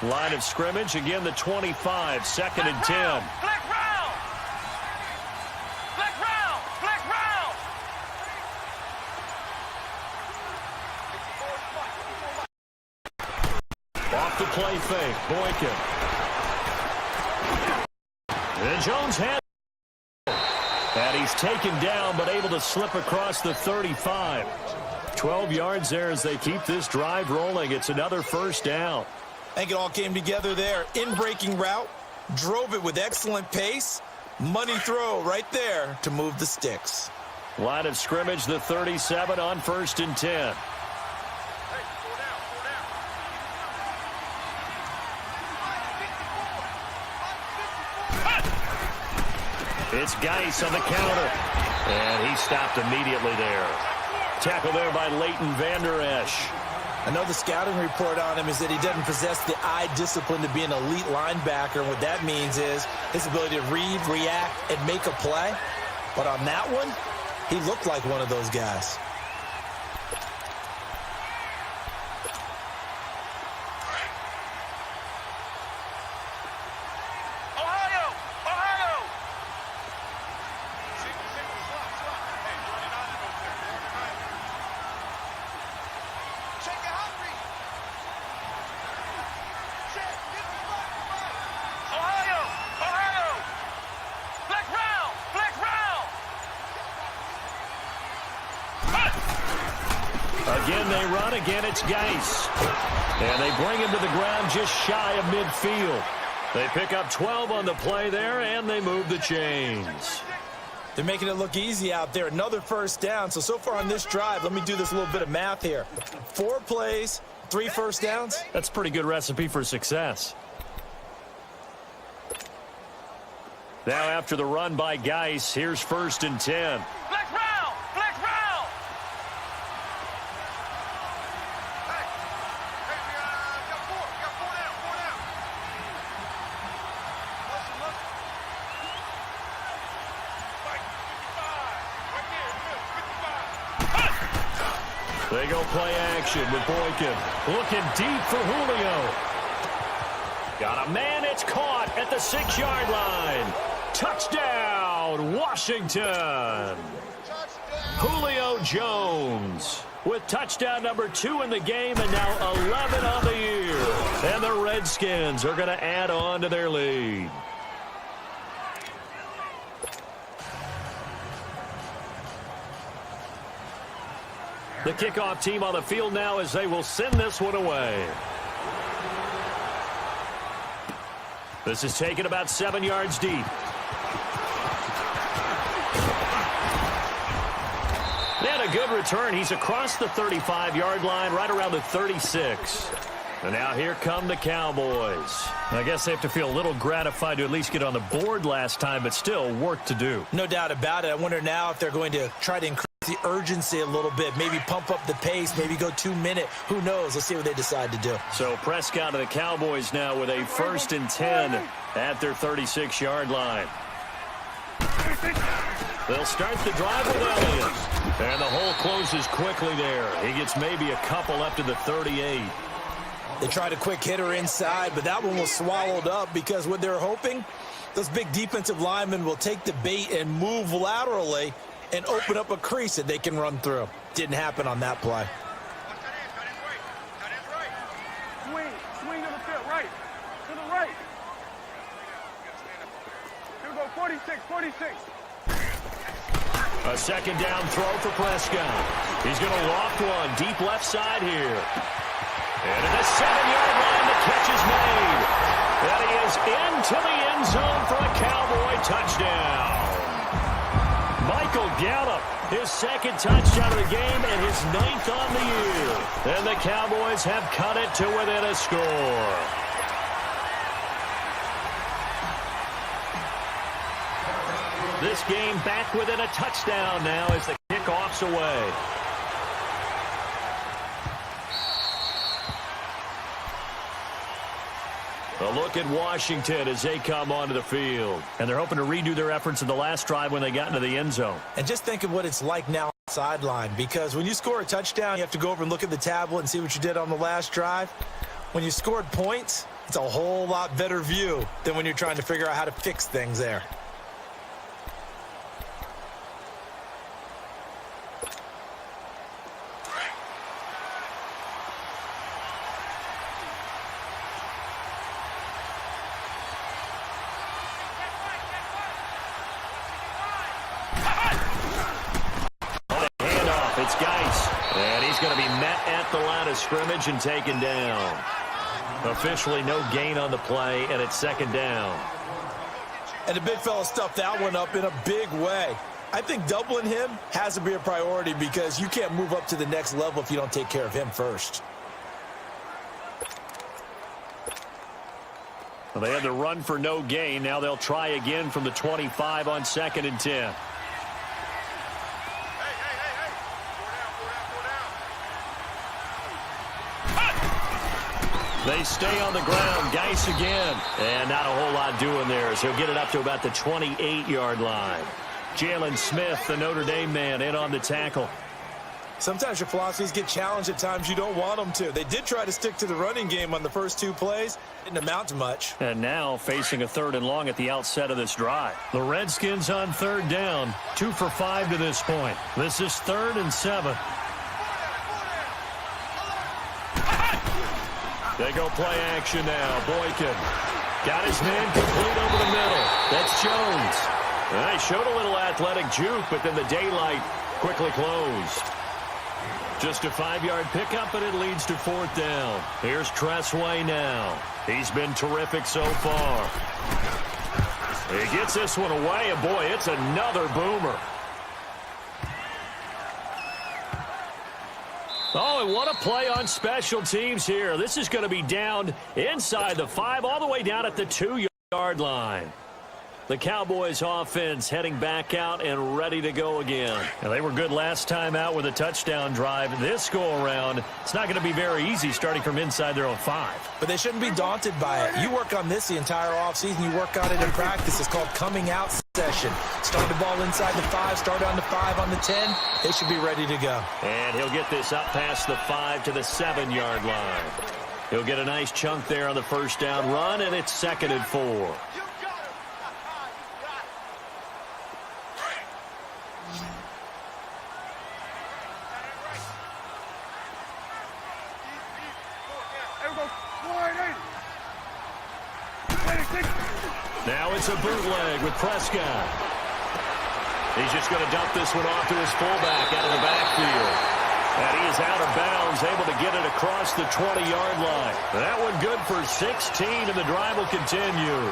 Line of scrimmage, again the 25, second and 10. Flick round! Flick round! Flick round! Off the play fake, Boykin. And Jones had it. And he's taken down, but able to slip across the 35. 12 yards there as they keep this drive rolling. It's another first down. I think it all came together there. In-breaking route, drove it with excellent pace. Money throw right there to move the sticks. Line of scrimmage, the 37 on first and 10. It's Geis on the counter. And he stopped immediately there. Tackle there by Leighton Vander Esch. I know the scouting report on him is that he doesn't possess the eye discipline to be an elite linebacker. What that means is his ability to read, react, and make a play. But on that one, he looked like one of those guys. Again they run. Again it's Geis. And they bring him to the ground just shy of midfield. They pick up 12 on the play there, and they move the chains. They're making it look easy out there. Another first down. So far on this drive, let me do this little bit of math here. 4 plays, 3 first downs. That's a pretty good recipe for success. Now after the run by Geis, here's 1st and 10. Flex round! Flex round! Hey, we got 4. We got 4 down. 4 down. Muscle. Fight. 55. Right there. 55. They go play action with Boykin. Looking deep for Julio. Got a man. It's caught at the 6-yard line. Touchdown, Washington. Julio Jones with touchdown number 2 in the game and now 11 on the year. And the Redskins are going to add on to their lead. The kickoff team on the field now as they will send this one away. This is taken about 7 yards deep. And a good return. He's across the 35-yard line, right around the 36. And now here come the Cowboys. I guess they have to feel a little gratified to at least get on the board last time, but still work to do. No doubt about it. I wonder now if they're going to try to increase the urgency a little bit, maybe pump up the pace, maybe go 2-minute. Who knows? Let's see what they decide to do. So Prescott of the Cowboys now with a 1st and 10 at their 36-yard line. They'll start the drive with Elliott. And the hole closes quickly there. He gets maybe a couple up to the 38. They tried a quick hitter inside, but that one was swallowed up because what they're hoping, those big defensive linemen will take the bait and move laterally and open up a crease that they can run through. Didn't happen on that play. Swing to the field, right. To the right. Here we go, 46. A 2nd down throw for Prescott. He's going to loft one deep left side here. And at the 7-yard line, the catch is made. And he is into the end zone for a Cowboy touchdown. Michael Gallup, his 2nd touchdown of the game and his 9th on the year. And the Cowboys have cut it to within a score. This game back within a touchdown now as the kickoff's away. A look at Washington as they come onto the field. And they're hoping to redo their efforts in the last drive when they got into the end zone. And just think of what it's like now on the sideline, because when you score a touchdown, you have to go over and look at the tablet and see what you did on the last drive. When you scored points, it's a whole lot better view than when you're trying to figure out how to fix things there. It's Geis, and he's going to be met at the line of scrimmage and taken down. Officially no gain on the play, and it's 2nd down. And the big fella stuffed that one up in a big way. I think doubling him has to be a priority because you can't move up to the next level if you don't take care of him first. Well, they had to run for no gain. Now they'll try again from the 25 on 2nd and 10. They stay on the ground. Geis again. And not a whole lot doing there, so he'll get it up to about the 28-yard line. Jalen Smith, the Notre Dame man, in on the tackle. Sometimes your philosophies get challenged at times you don't want them to. They did try to stick to the running game on the first 2 plays. Didn't amount to much. And now facing a 3rd and long at the outset of this drive. The Redskins on 3rd down. 2 for 5 to this point. This is 3rd and 7. They go play action now. Boykin got his man complete over the middle. That's Jones. And they showed a little athletic juke, but then the daylight quickly closed. Just a 5-yard pickup, and it leads to 4th down. Here's Tressway now. He's been terrific so far. He gets this one away, and boy, it's another boomer. Oh, and what a play on special teams here. This is going to be down inside the 5, all the way down at the 2-yard line. The Cowboys offense heading back out and ready to go again. Now, they were good last time out with a touchdown drive. This go-around, it's not going to be very easy starting from inside their own 5. But they shouldn't be daunted by it. You work on this the entire offseason. You work on it in practice. It's called coming out session. Start the ball inside the 5, start on the 5, on the 10. They should be ready to go. And he'll get this up past the 5 to the 7-yard line. He'll get a nice chunk there on the first down run, and it's 2nd and 4. Now it's a bootleg with Prescott. He's just going to dump this one off to his fullback out of the backfield. And he is out of bounds, able to get it across the 20-yard line. That one good for 16, and the drive will continue.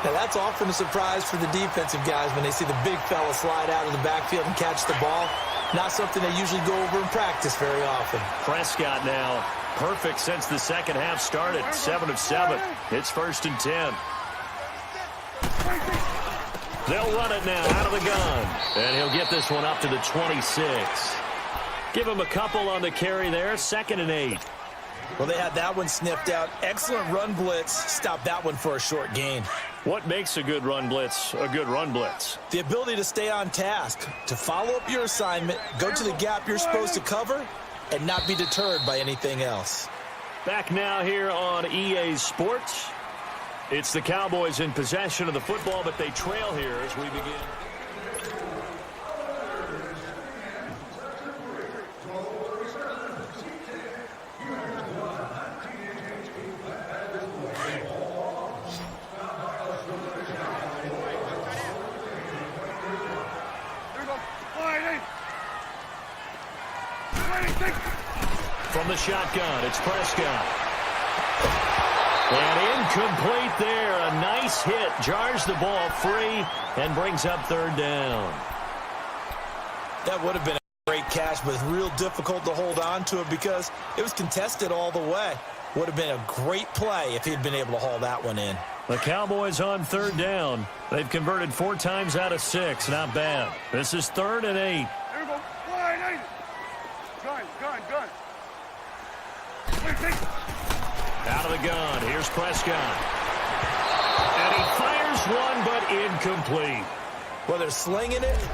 Now, that's often a surprise for the defensive guys when they see the big fella slide out of the backfield and catch the ball. Not something they usually go over in practice very often. Prescott now perfect since the second half started. 7 of 7. It's 1st and 10. They'll run it now out of the gun. And he'll get this one up to the 26. Give him a couple on the carry there. 2nd and 8. Well, they had that one sniffed out. Excellent run blitz. Stop that one for a short gain. What makes a good run blitz a good run blitz? The ability to stay on task, to follow up your assignment, go to the gap you're supposed to cover, and not be deterred by anything else. Back now here on EA Sports. It's the Cowboys in possession of the football, but they trail here as we begin. From the shotgun, it's Prescott. And incomplete there. A nice hit. Jars the ball free and brings up 3rd down. That would have been a great catch, but it's real difficult to hold on to it because it was contested all the way. Would have been a great play if he'd been able to haul that one in. The Cowboys on 3rd down. They've converted 4 times out of 6. Not bad. This is 3rd and 8. Here we go. Wide 8. Gun. Out of the gun. Here's Prescott. And he fires one, but incomplete. Well, they're slinging it.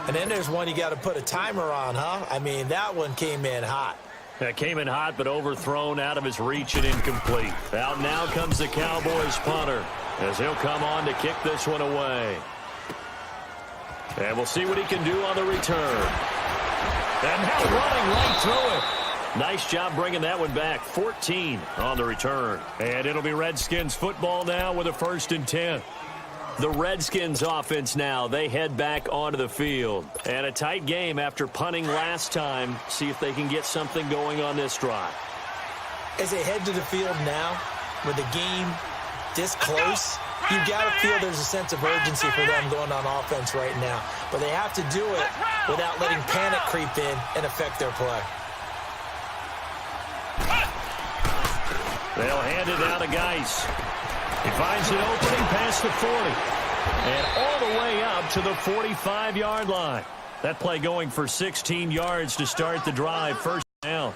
And then there's one you got to put a timer on, huh? I mean, that one came in hot. That came in hot, but overthrown out of his reach and incomplete. Out now comes the Cowboys punter as he'll come on to kick this one away. And we'll see what he can do on the return. And now running right through it. Nice job bringing that one back. 14 on the return. And it'll be Redskins football now with a 1st and 10. The Redskins offense now, they head back onto the field. And a tight game after punting last time. See if they can get something going on this drive. As they head to the field now, with the game this close, you've got to feel there's a sense of urgency for them going on offense right now. But they have to do it without letting panic creep in and affect their play. They'll hand it down to Geis. He finds an opening past the 40. And all the way up to the 45-yard line. That play going for 16 yards to start the drive. 1st down.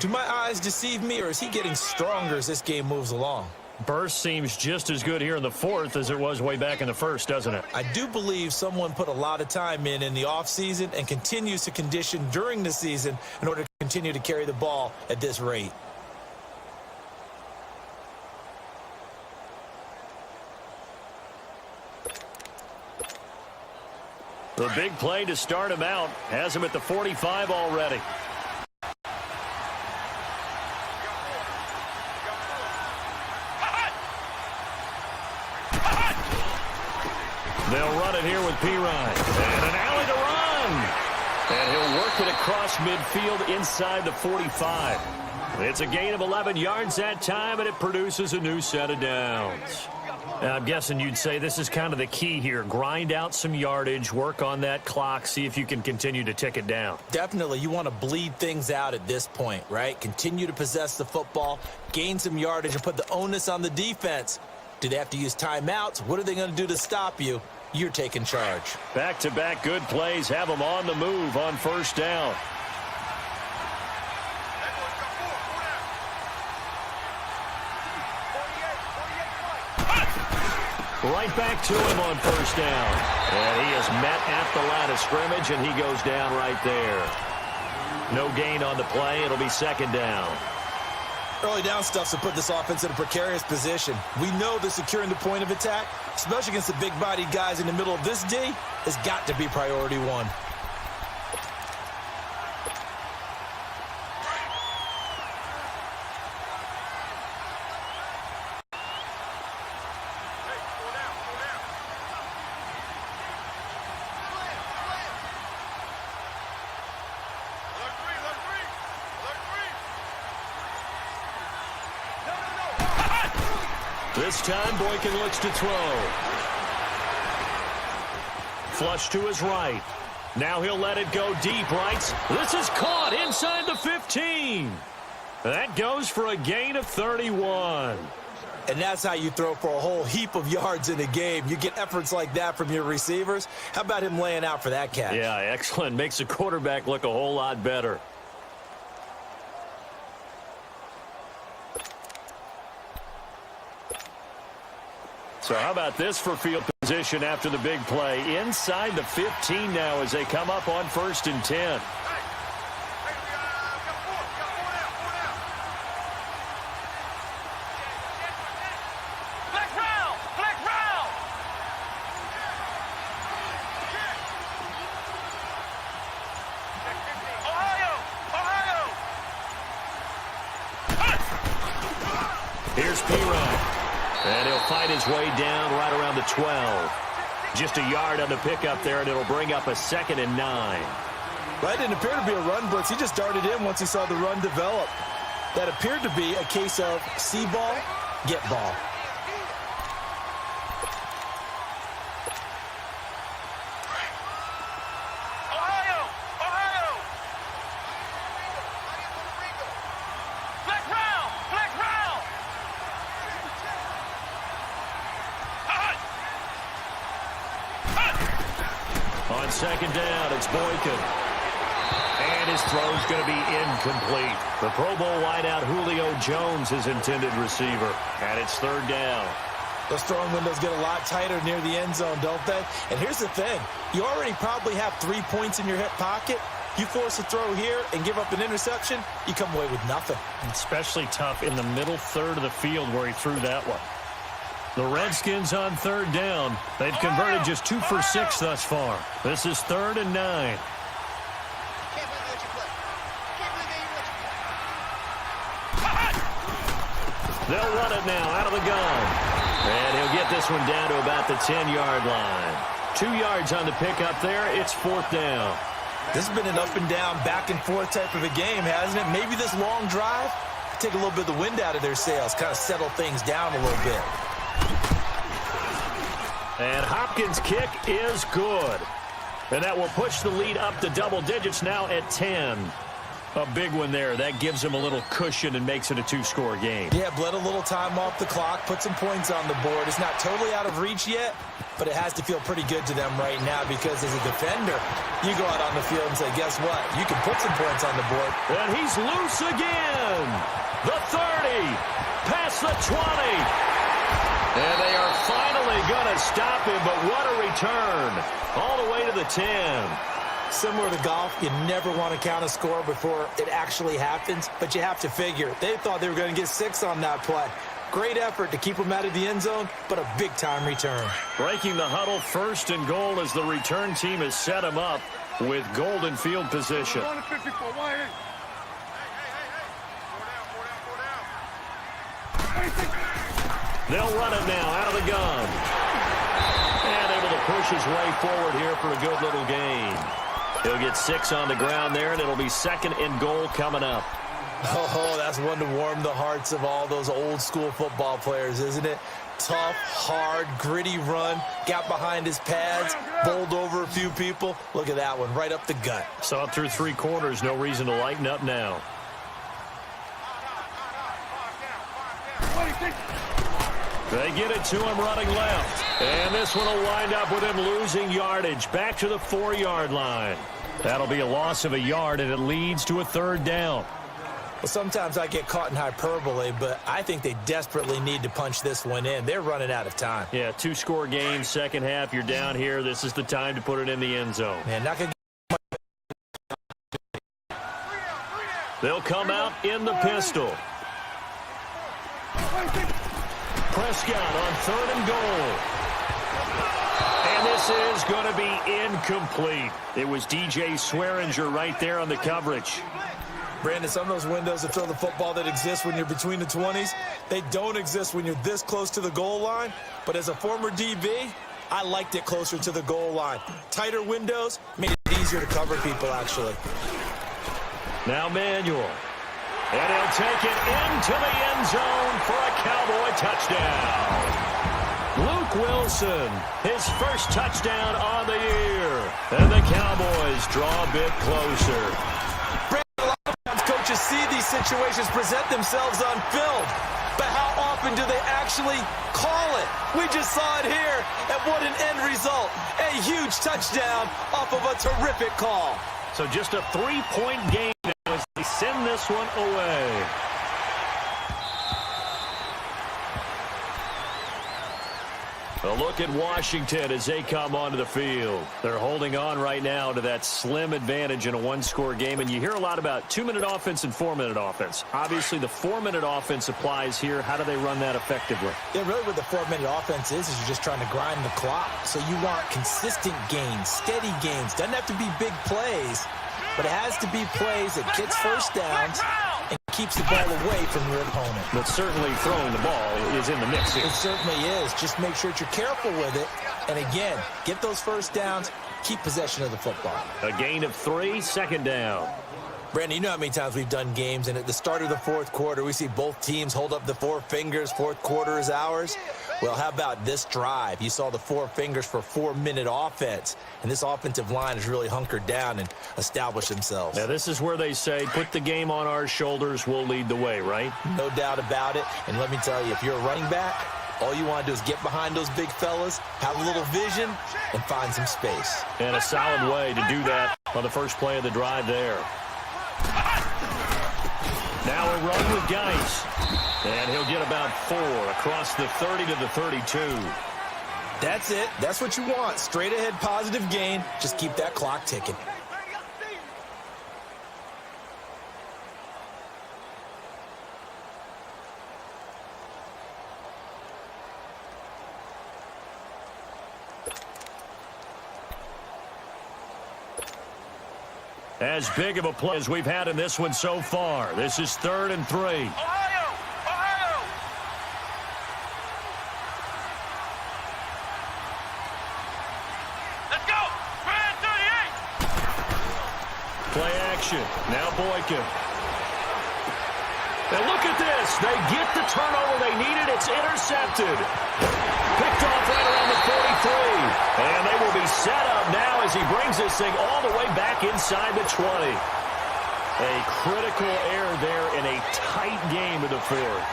Do my eyes deceive me, or is he getting stronger as this game moves along? Burst seems just as good here in the 4th as it was way back in the 1st, doesn't it? I do believe someone put a lot of time in the offseason and continues to condition during the season in order to continue to carry the ball at this rate. The big play to start him out has him at the 45 already. They'll run it here with Pirine. And an alley to run. And he'll work it across midfield inside the 45. It's a gain of 11 yards that time, and it produces a new set of downs. Now, I'm guessing you'd say this is kind of the key here. Grind out some yardage, work on that clock, see if you can continue to tick it down. Definitely. You want to bleed things out at this point, right? Continue to possess the football, gain some yardage, and put the onus on the defense. Do they have to use timeouts? What are they going to do to stop you? You're taking charge. Back-to-back good plays have them on the move on first down. Right back to him on first down. And he is met at the line of scrimmage, and he goes down right there. No gain on the play. It'll be second down. Early down stuff to put this offense in a precarious position. We know that securing the point of attack, especially against the big-bodied guys in the middle of this D, has got to be priority one. This time, Boykin looks to throw. Flush to his right. Now he'll let it go deep, right? This is caught inside the 15. That goes for a gain of 31. And that's how you throw for a whole heap of yards in a game. You get efforts like that from your receivers. How about him laying out for that catch? Yeah, excellent. Makes the quarterback look a whole lot better. So how about this for field position after the big play? Inside the 15 now as they come up on 1st and 10. Here's P-Ryan. And he'll fight his way down right around the 12. Just a yard on the pickup there, and it'll bring up a 2nd and 9. That didn't appear to be a run blitz. He just darted in once he saw the run develop. That appeared to be a case of see ball, get ball. On 2nd down, it's Boykin. And his throw's going to be incomplete. The Pro Bowl wideout Julio Jones, his intended receiver. And it's 3rd down. Those throwing windows get a lot tighter near the end zone, don't they? And here's the thing. You already probably have 3 points in your hip pocket. You force a throw here and give up an interception, you come away with nothing. Especially tough in the middle third of the field where he threw that one. The Redskins on 3rd down. They've converted just 2 for 6 thus far. This is 3rd and 9. They'll run it now out of the gun. And he'll get this one down to about the 10-yard line. 2 yards on the pickup there. It's 4th down. This has been an up and down, back and forth type of a game, hasn't it? Maybe this long drive take a little bit of the wind out of their sails, kind of settle things down a little bit. And Hopkins' kick is good. And that will push the lead up to double digits now at 10. A big one there. That gives him a little cushion and makes it a 2-score game. Yeah, bled a little time off the clock, put some points on the board. It's not totally out of reach yet, but it has to feel pretty good to them right now because as a defender, you go out on the field and say, guess what? You can put some points on the board. And he's loose again. The 30, past the 20. And they are finally going to stop him, but what a return. All the way to the 10. Similar to golf, you never want to count a score before it actually happens, but you have to figure. They thought they were going to get 6 on that play. Great effort to keep them out of the end zone, but a big-time return. Breaking the huddle, 1st and goal as the return team has set him up with golden field position. They'll run it now out of the gun. And able to push his way forward here for a good little gain. He'll get 6 on the ground there, and it'll be 2nd and goal coming up. Oh, that's one to warm the hearts of all those old-school football players, isn't it? Tough, hard, gritty run, got behind his pads, bowled over a few people. Look at that one, right up the gut. Saw it through 3 quarters, no reason to lighten up now. They get it to him running left. And this one will wind up with him losing yardage back to the 4-yard line. That'll be a loss of a yard, and it leads to a 3rd down. Well, sometimes I get caught in hyperbole, but I think they desperately need to punch this one in. They're running out of time. Yeah, 2-score game, second half. You're down here. This is the time to put it in the end zone. Man, not gonna They'll come out in the pistol. Prescott on 3rd and goal. And this is going to be incomplete. It was DJ Swearinger right there on the coverage. Brandon, some of those windows to throw the football that exist when you're between the 20s, they don't exist when you're this close to the goal line. But as a former DB, I liked it closer to the goal line. Tighter windows made it easier to cover people, actually. Now Manuel. And he'll take it into the end zone for a Cowboy touchdown. Luke Wilson, his first touchdown on the year. And the Cowboys draw a bit closer. Brandon, a lot of times coaches see these situations present themselves on film. But how often do they actually call it? We just saw it here, and what an end result. A huge touchdown off of a terrific call. So just a 3-point game as they send this one away. A look at Washington as they come onto the field. They're holding on right now to that slim advantage in a 1-score game. And you hear a lot about 2-minute offense and 4-minute offense. Obviously, the 4-minute offense applies here. How do they run that effectively? Yeah, really what the 4-minute offense is you're just trying to grind the clock. So you want consistent gains, steady gains. Doesn't have to be big plays, but it has to be plays that gets first downs and keeps the ball away from your opponent. But certainly throwing the ball is in the mix here. It certainly is. Just make sure that you're careful with it. And again, get those first downs, keep possession of the football. A gain of 3, 2nd down. Brandon, you know how many times we've done games, and at the start of the 4th quarter, we see both teams hold up the 4 fingers, 4th quarter is ours. Well, how about this drive? You saw the 4 fingers for 4-minute offense, and this offensive line has really hunkered down and established themselves. Now, this is where they say, put the game on our shoulders, we'll lead the way, right? No doubt about it, and let me tell you, if you're a running back, all you want to do is get behind those big fellas, have a little vision, and find some space. And a solid way to do that on the first play of the drive there. Now a run with Geis. And he'll get about 4 across the 30 to the 32. That's it. That's what you want. Straight ahead positive gain. Just keep that clock ticking. As big of a play as we've had in this one so far. This is 3rd and 3. Ohio! Let's go! Brand 38! Play action. Now Boykin. And look at this. They get the turnover they needed. It's intercepted. Picked off right around the 43. And they will be set up now as he brings this thing all the way back inside the 20. A critical error there in a tight game of the 4th.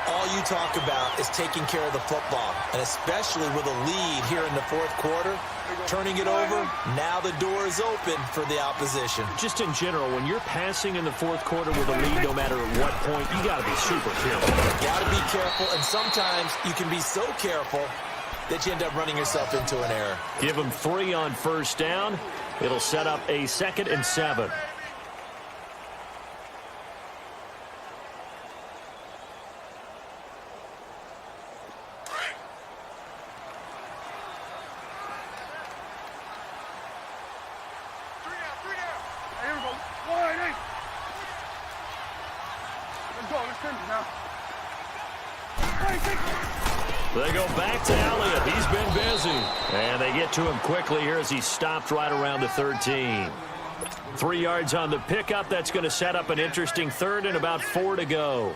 All you talk about is taking care of the football, and especially with a lead here in the 4th quarter, turning it over, now the door is open for the opposition. Just in general, when you're passing in the 4th quarter with a lead, no matter at what point, you got to be super careful. Got to be careful, and sometimes you can be so careful that you end up running yourself into an error. Give them 3 on first down. It'll set up a 2nd and 7. Here we go. Wide 8. Let's go. Let's finish now. They go back to Elliott. He's been busy. And they get to him quickly here as he stopped right around the 13. 3 yards on the pickup. That's going to set up an interesting third and about 4 to go.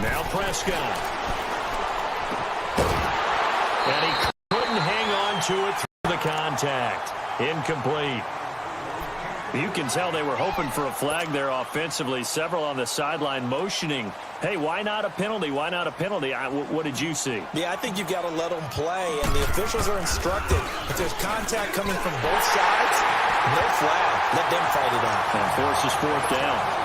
Now Prescott. And he couldn't hang on to it through the contact. Incomplete. You can tell they were hoping for a flag there offensively. Several on the sideline motioning, hey, why not a penalty? Why not a penalty? What did you see? Yeah, I think you've got to let them play, and the officials are instructed. If there's contact coming from both sides, no flag. Let them fight it out. And forces 4th down.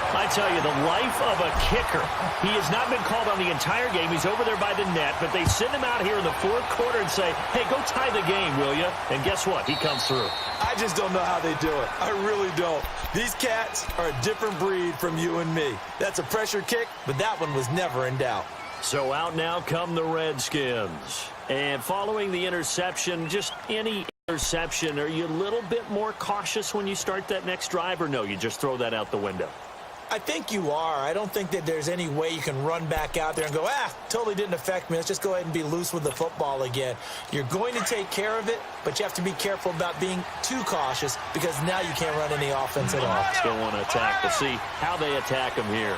I tell you, the life of a kicker. He has not been called on the entire game. He's over there by the net, but they send him out here in the 4th quarter and say, hey, go tie the game, will you? And guess what? He comes through. I just don't know how they do it. I really don't. These cats are a different breed from you and me. That's a pressure kick, but that one was never in doubt. So out now come the Redskins. And following the interception, just any interception, are you a little bit more cautious when you start that next drive, or no, you just throw that out the window? I think you are. I don't think that there's any way you can run back out there and go, totally didn't affect me. Let's just go ahead and be loose with the football again. You're going to take care of it, but you have to be careful about being too cautious because now you can't run any offense at all. Still want to attack. We'll see how they attack him here.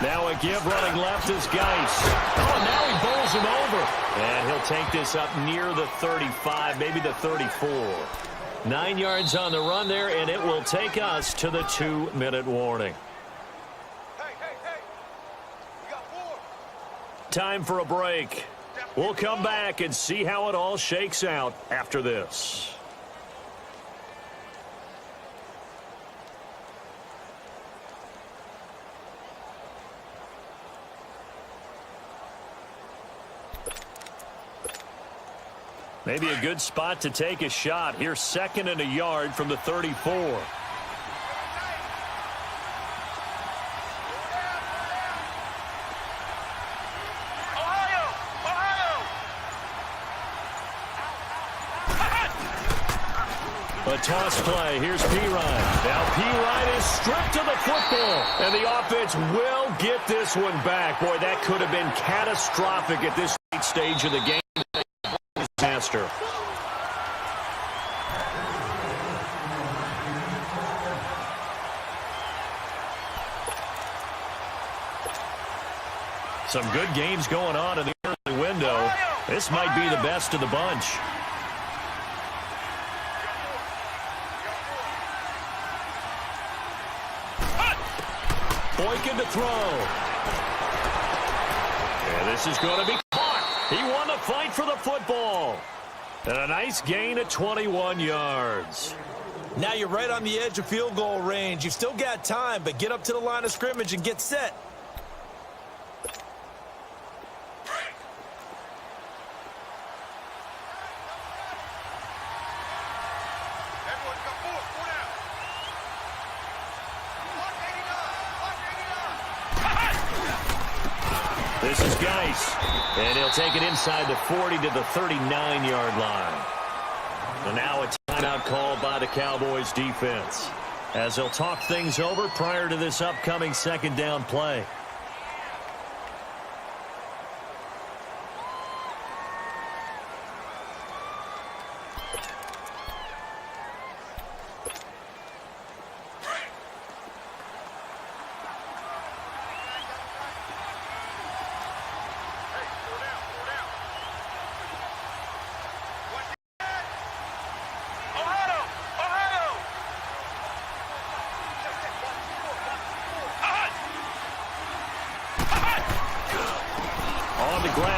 Now a give running left is Geis. Oh, now he bowls him over. And he'll take this up near the 35, maybe the 34. 9 yards on the run there, and it will take us to the 2-minute warning. We got 4. Time for a break. We'll come back and see how it all shakes out after this. Maybe a good spot to take a shot. Here's 2nd and a yard from the 34. A toss play. Here's Pirine. Now Pirine is stripped of the football. And the offense will get this one back. Boy, that could have been catastrophic at this late stage of the game. Disaster. Some good games going on in the early window. This might be the best of the bunch. Boykin to throw. And this is going to be caught. He won the fight for the football. And a nice gain at 21 yards. Now you're right on the edge of field goal range. You've still got time, but get up to the line of scrimmage and get set. This is Geis, and he'll take it inside the 40 to the 39-yard line. And now a timeout called by the Cowboys defense as they'll talk things over prior to this upcoming 2nd down play.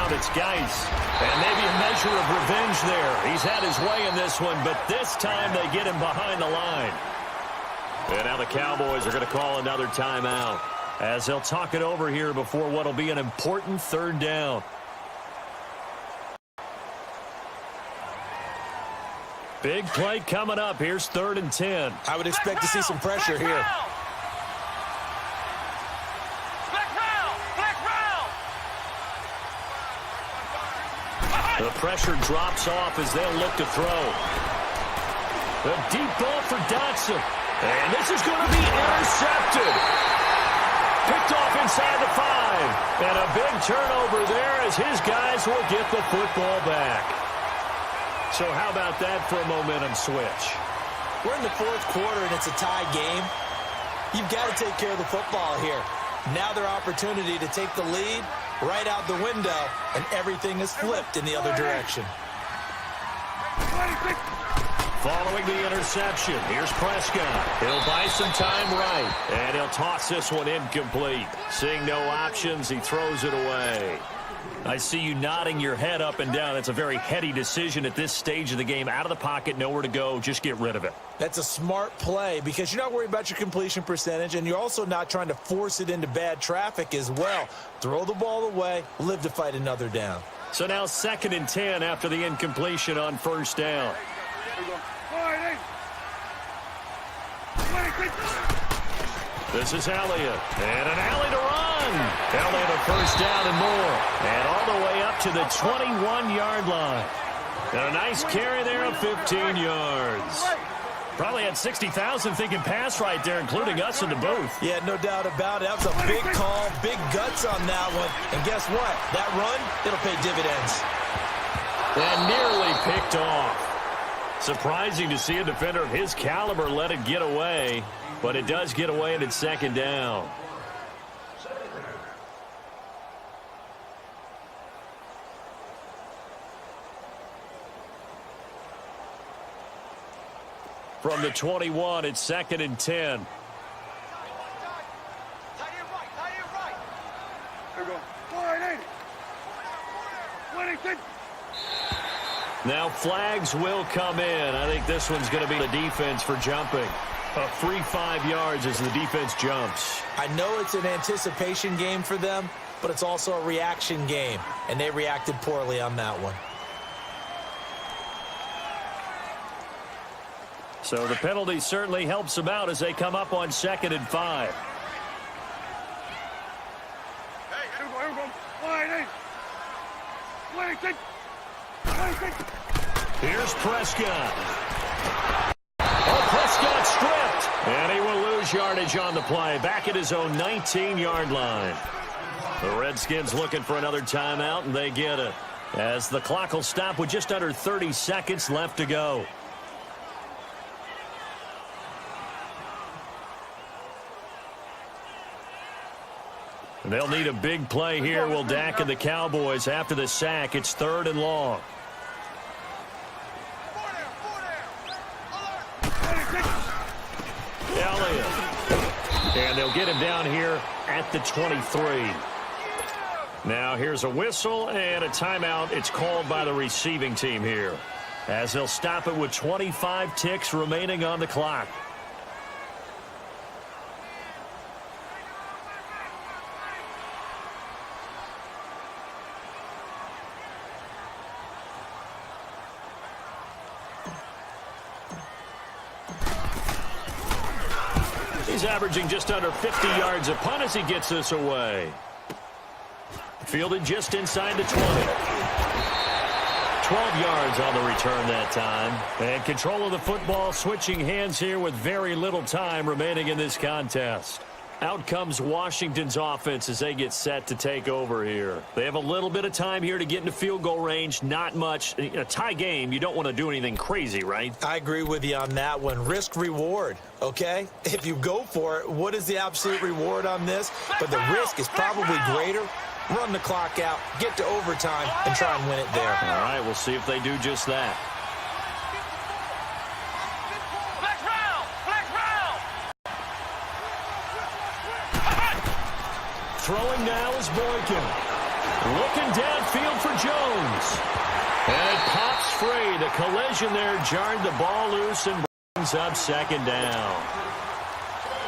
It's Geis, and maybe a measure of revenge there. He's had his way in this one, but this time they get him behind the line. And now the Cowboys are going to call another timeout as they'll talk it over here before what will be an important 3rd down. Big play coming up. Here's 3rd and 10. I would expect to see some pressure here. Black round! The pressure drops off as they'll look to throw. The deep ball for Dotson. And this is going to be intercepted. Picked off inside the 5. And a big turnover there as his guys will get the football back. So how about that for a momentum switch? We're in the fourth quarter and it's a tie game. You've got to take care of the football here. Now their opportunity to take the lead right out the window, and everything is flipped in the other direction. Following the interception, here's Prescott. He'll buy some time right, and he'll toss this one incomplete. Seeing no options, he throws it away. I see you nodding your head up and down. That's a very heady decision at this stage of the game. Out of the pocket, nowhere to go. Just get rid of it. That's a smart play because you're not worried about your completion percentage, and you're also not trying to force it into bad traffic as well. Throw the ball away, live to fight another down. So now 2nd and 10 after the incompletion on first down. This is Elliott, and an alley to run. Elliott a first down and more, and all the way up to the 21-yard line. And a nice carry there of 15 yards. Probably had 60,000 thinking pass right there, including us in the booth. Yeah, no doubt about it. That was a big call, big guts on that one. And guess what? That run, it'll pay dividends. And nearly picked off. Surprising to see a defender of his caliber let it get away, but it does get away and it's 2nd down. From the 21, it's 2nd and 10. Now flags will come in. I think this one's going to be the defense for jumping. A free 5 yards as the defense jumps. I know it's an anticipation game for them, but it's also a reaction game, and they reacted poorly on that one. So the penalty certainly helps them out as they come up on 2nd and 5. Here's Prescott. Oh, Prescott stripped. And he will lose yardage on the play. Back at his own 19-yard line. The Redskins looking for another timeout, and they get it. As the clock will stop with just under 30 seconds left to go. They'll need a big play here. Will Dak and the Cowboys after the sack. It's 3rd and long. Elliott. And they'll get him down here at the 23. Now here's a whistle and a timeout. It's called by the receiving team here, as they'll stop it with 25 ticks remaining on the clock. He's averaging just under 50 yards a punt as he gets this away. Fielded just inside the 20. 12 yards on the return that time. And control of the football, switching hands here with very little time remaining in this contest. Out comes Washington's offense as they get set to take over here. They have a little bit of time here to get into field goal range. Not much. In a tie game, you don't want to do anything crazy, right? I agree with you on that one. Risk reward, okay? If you go for it, what is the absolute reward on this? But the risk is probably greater. Run the clock out, get to overtime, and try and win it there. All right, we'll see if they do just that. Throwing now is Boykin. Looking downfield for Jones. And it pops free. The collision there jarred the ball loose and brings up 2nd down.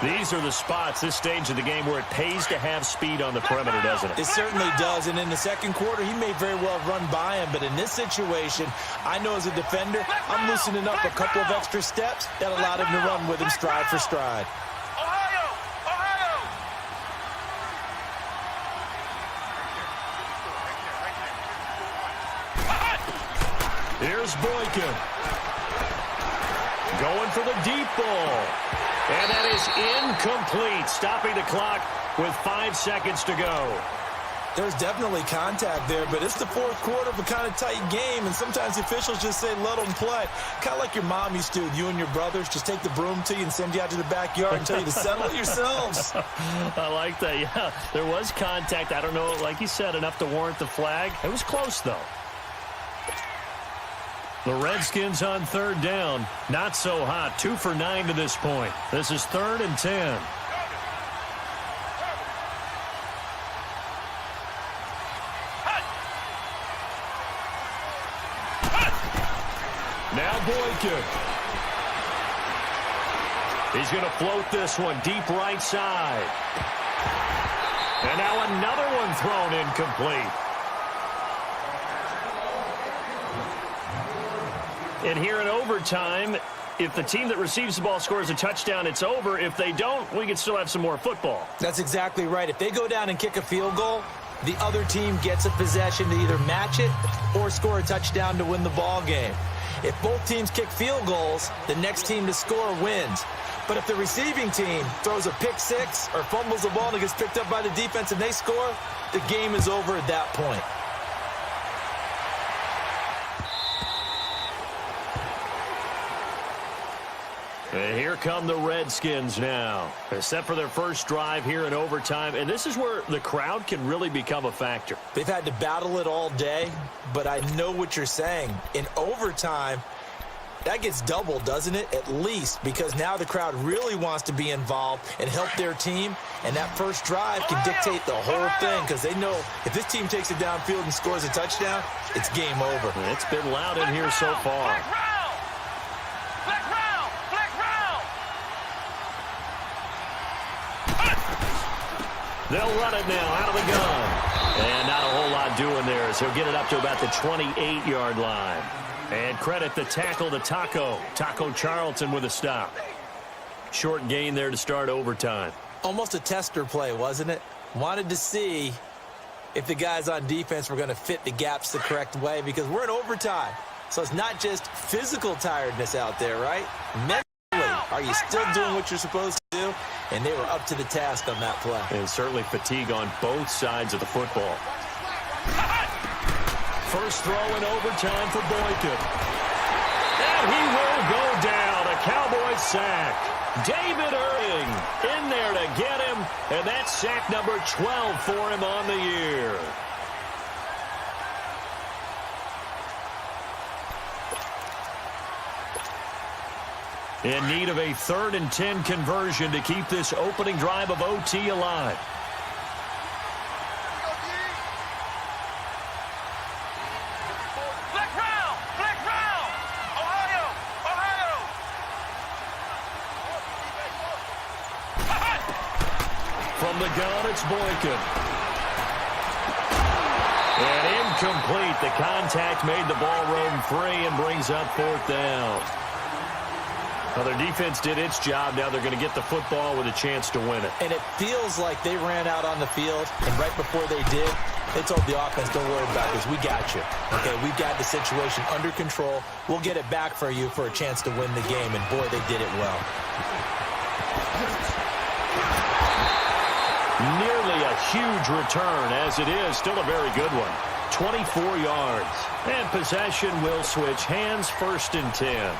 These are the spots, this stage of the game, where it pays to have speed on the perimeter, doesn't it? It certainly does, and in the second quarter, he may very well run by him, but in this situation, I know as a defender, I'm loosening up a couple of extra steps that allowed him to run with him stride for stride. Here's Boykin. Going for the deep ball. And that is incomplete. Stopping the clock with 5 seconds to go. There's definitely contact there, but it's the fourth quarter of a kind of tight game, and sometimes the officials just say, let them play. Kind of like your mom used to with you and your brothers. Just take the broom to you and send you out to the backyard and tell you to settle it yourselves. I like that, yeah. There was contact. I don't know, like you said, enough to warrant the flag. It was close, though. The Redskins on third down. Not so hot. 2 for 9 to this point. This is 3rd and 10. Now Boykin. He's going to float this one deep right side. And now another one thrown incomplete. And here in overtime, if the team that receives the ball scores a touchdown, it's over. If they don't, we can still have some more football. That's exactly right. If they go down and kick a field goal, the other team gets a possession to either match it or score a touchdown to win the ball game. If both teams kick field goals, the next team to score wins. But if the receiving team throws a pick six or fumbles the ball and it gets picked up by the defense and they score, the game is over at that point. And here come the Redskins now. Except for their first drive here in overtime. And this is where the crowd can really become a factor. They've had to battle it all day, but I know what you're saying. In overtime, that gets doubled, doesn't it? At least, because now the crowd really wants to be involved and help their team. And that first drive can dictate the whole thing because they know if this team takes it downfield and scores a touchdown, it's game over. It's been loud in here so far. They'll run it now out of the gun. And not a whole lot doing there as he'll get it up to about the 28-yard line. And credit the tackle to Taco Charlton with a stop. Short gain there to start overtime. Almost a tester play, wasn't it? Wanted to see if the guys on defense were going to fit the gaps the correct way because we're in overtime. So it's not just physical tiredness out there, right? Mentally, are you still doing what you're supposed to do? And they were up to the task on that play. And certainly fatigue on both sides of the football. First throw in overtime for Boykin. And he will go down. A Cowboys sack. David Irving in there to get him. And that's sack number 12 for him on the year. In need of a 3rd and 10 conversion to keep this opening drive of OT alive. From the gun, it's Boykin. And incomplete. The contact made the ball roam free and brings up 4th down. Well, their defense did its job. Now they're going to get the football with a chance to win it. And it feels like they ran out on the field, and right before they did, they told the offense, don't worry about this. We got you. Okay, we've got the situation under control. We'll get it back for you for a chance to win the game, and boy, they did it well. Nearly a huge return, as it is. Still a very good one. 24 yards. And possession will switch hands, 1st and 10.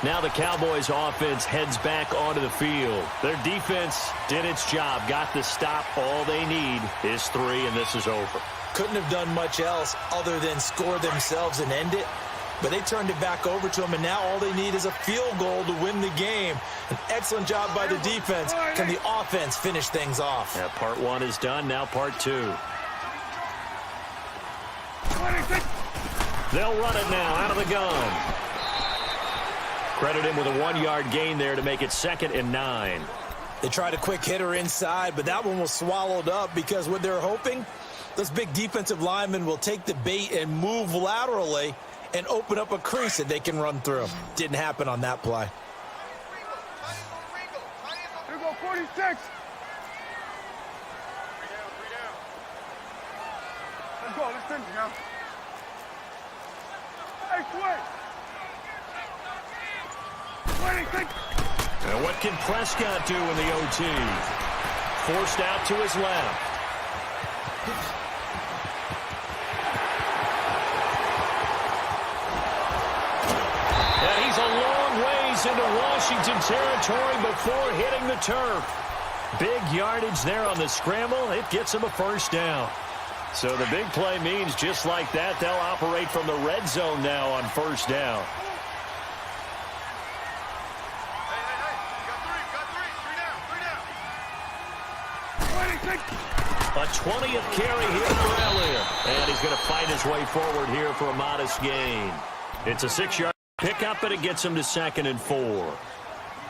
Now the Cowboys offense heads back onto the field. Their defense did its job, got the stop. All they need is 3, and this is over. Couldn't have done much else other than score themselves and end it. But they turned it back over to them, and now all they need is a field goal to win the game. An excellent job by the defense. Can the offense finish things off? Yeah, part 1 is done. Now part 2. They'll run it now out of the gun. Credit him with a 1-yard gain there to make it 2nd and 9. They tried a quick hitter inside, but that one was swallowed up because what they're hoping, those big defensive linemen will take the bait and move laterally and open up a crease that they can run through. Didn't happen on that play. Here go 46. 3 down. Let's go. Let's finish, y'all. Hey, swing. And what can Prescott do in the OT? Forced out to his left. And he's a long ways into Washington territory before hitting the turf. Big yardage there on the scramble. It gets him a first down. So the big play means just like that, they'll operate from the red zone now on first down. A 20th carry here for Elliott. And he's going to fight his way forward here for a modest gain. It's a 6-yard pickup, and it gets him to 2nd and 4.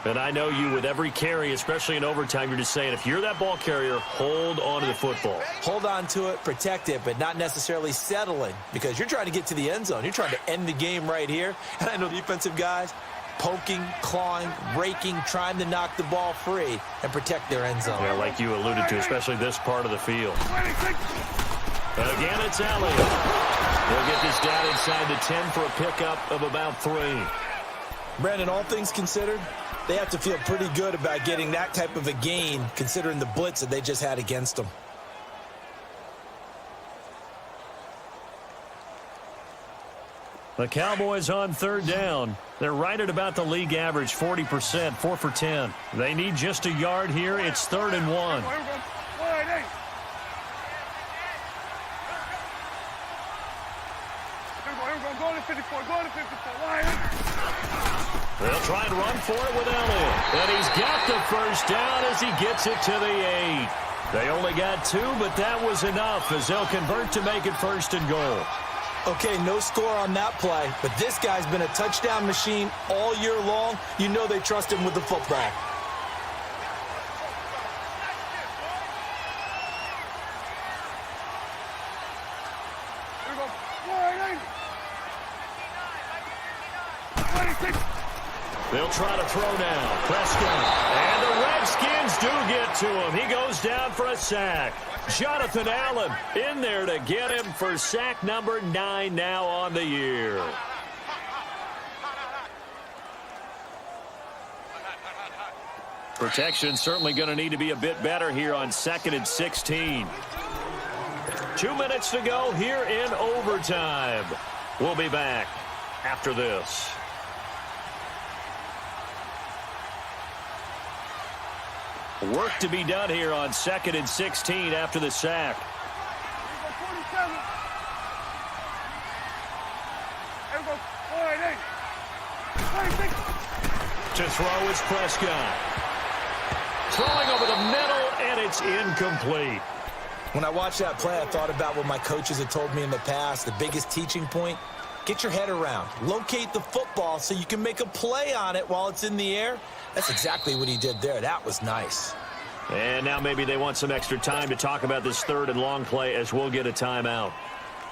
And I know you, with every carry, especially in overtime, you're just saying, if you're that ball carrier, hold on to the football. Hold on to it, protect it, but not necessarily settling, because you're trying to get to the end zone. You're trying to end the game right here. And I know defensive guys poking, clawing, raking, trying to knock the ball free and protect their end zone. Yeah, like you alluded to, especially this part of the field. Again, it's Elliott. They'll get this down inside the 10 for a pickup of about 3. Brandon, all things considered, they have to feel pretty good about getting that type of a gain, considering the blitz that they just had against them. The Cowboys on 3rd down. They're right at about the league average, 40%, 4 for 10. They need just a yard here. It's 3rd and 1. They'll try and run for it with Elliott. And he's got the first down as he gets it to the 8. They only got 2, but that was enough as they'll convert to make it 1st and goal. Okay, no score on that play, but this guy's been a touchdown machine all year long. You know they trust him with the football. They'll try to throw now. Prescott. And the Redskins do get to him. He goes down for a sack. Jonathan Allen in there to get him for sack number 9 now on the year. Protection certainly going to need to be a bit better here on 2nd and 16. 2 minutes to go here in overtime. We'll be back after this. Work to be done here on 2nd and 16 after the sack. To throw is Prescott. Throwing over the middle, and it's incomplete. When I watched that play, I thought about what my coaches had told me in the past. The biggest teaching point, get your head around. Locate the football so you can make a play on it while it's in the air. That's exactly what he did there. That was nice. And now maybe they want some extra time to talk about this 3rd and long play as we'll get a timeout.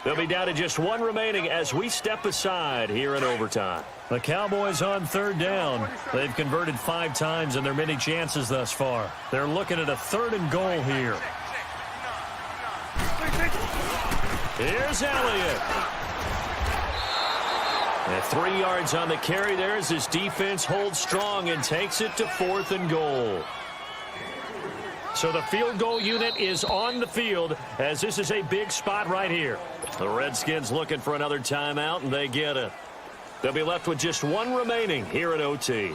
They'll be down to just 1 remaining as we step aside here in overtime. The Cowboys on 3rd down. They've converted 5 times in their many chances thus far. They're looking at a 3rd and goal here. Here's Elliott. And 3 yards on the carry there as his defense holds strong and takes it to 4th and goal. So the field goal unit is on the field as this is a big spot right here. The Redskins looking for another timeout, and they get it. They'll be left with just 1 remaining here at OT. And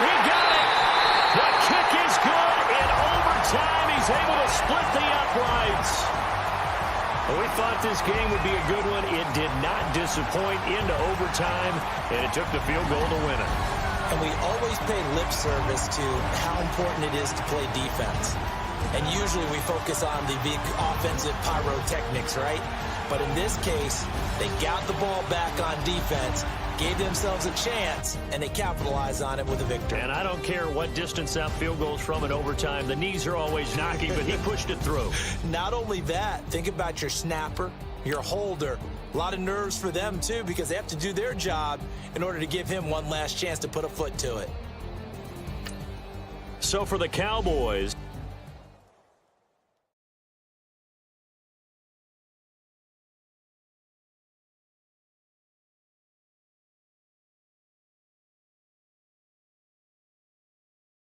he got it! The kick is good in overtime. He's able to split the uprights. We thought this game would be a good one. It did not disappoint into overtime, and it took the field goal to win it. And we always pay lip service to how important it is to play defense. And usually we focus on the big offensive pyrotechnics, right? But in this case, they got the ball back on defense, gave themselves a chance, and they capitalized on it with a victory. And I don't care what distance that field goes from in overtime. The knees are always knocking, but he pushed it through. Not only that, think about your snapper, your holder. A lot of nerves for them, too, because they have to do their job in order to give him one last chance to put a foot to it. So for the Cowboys,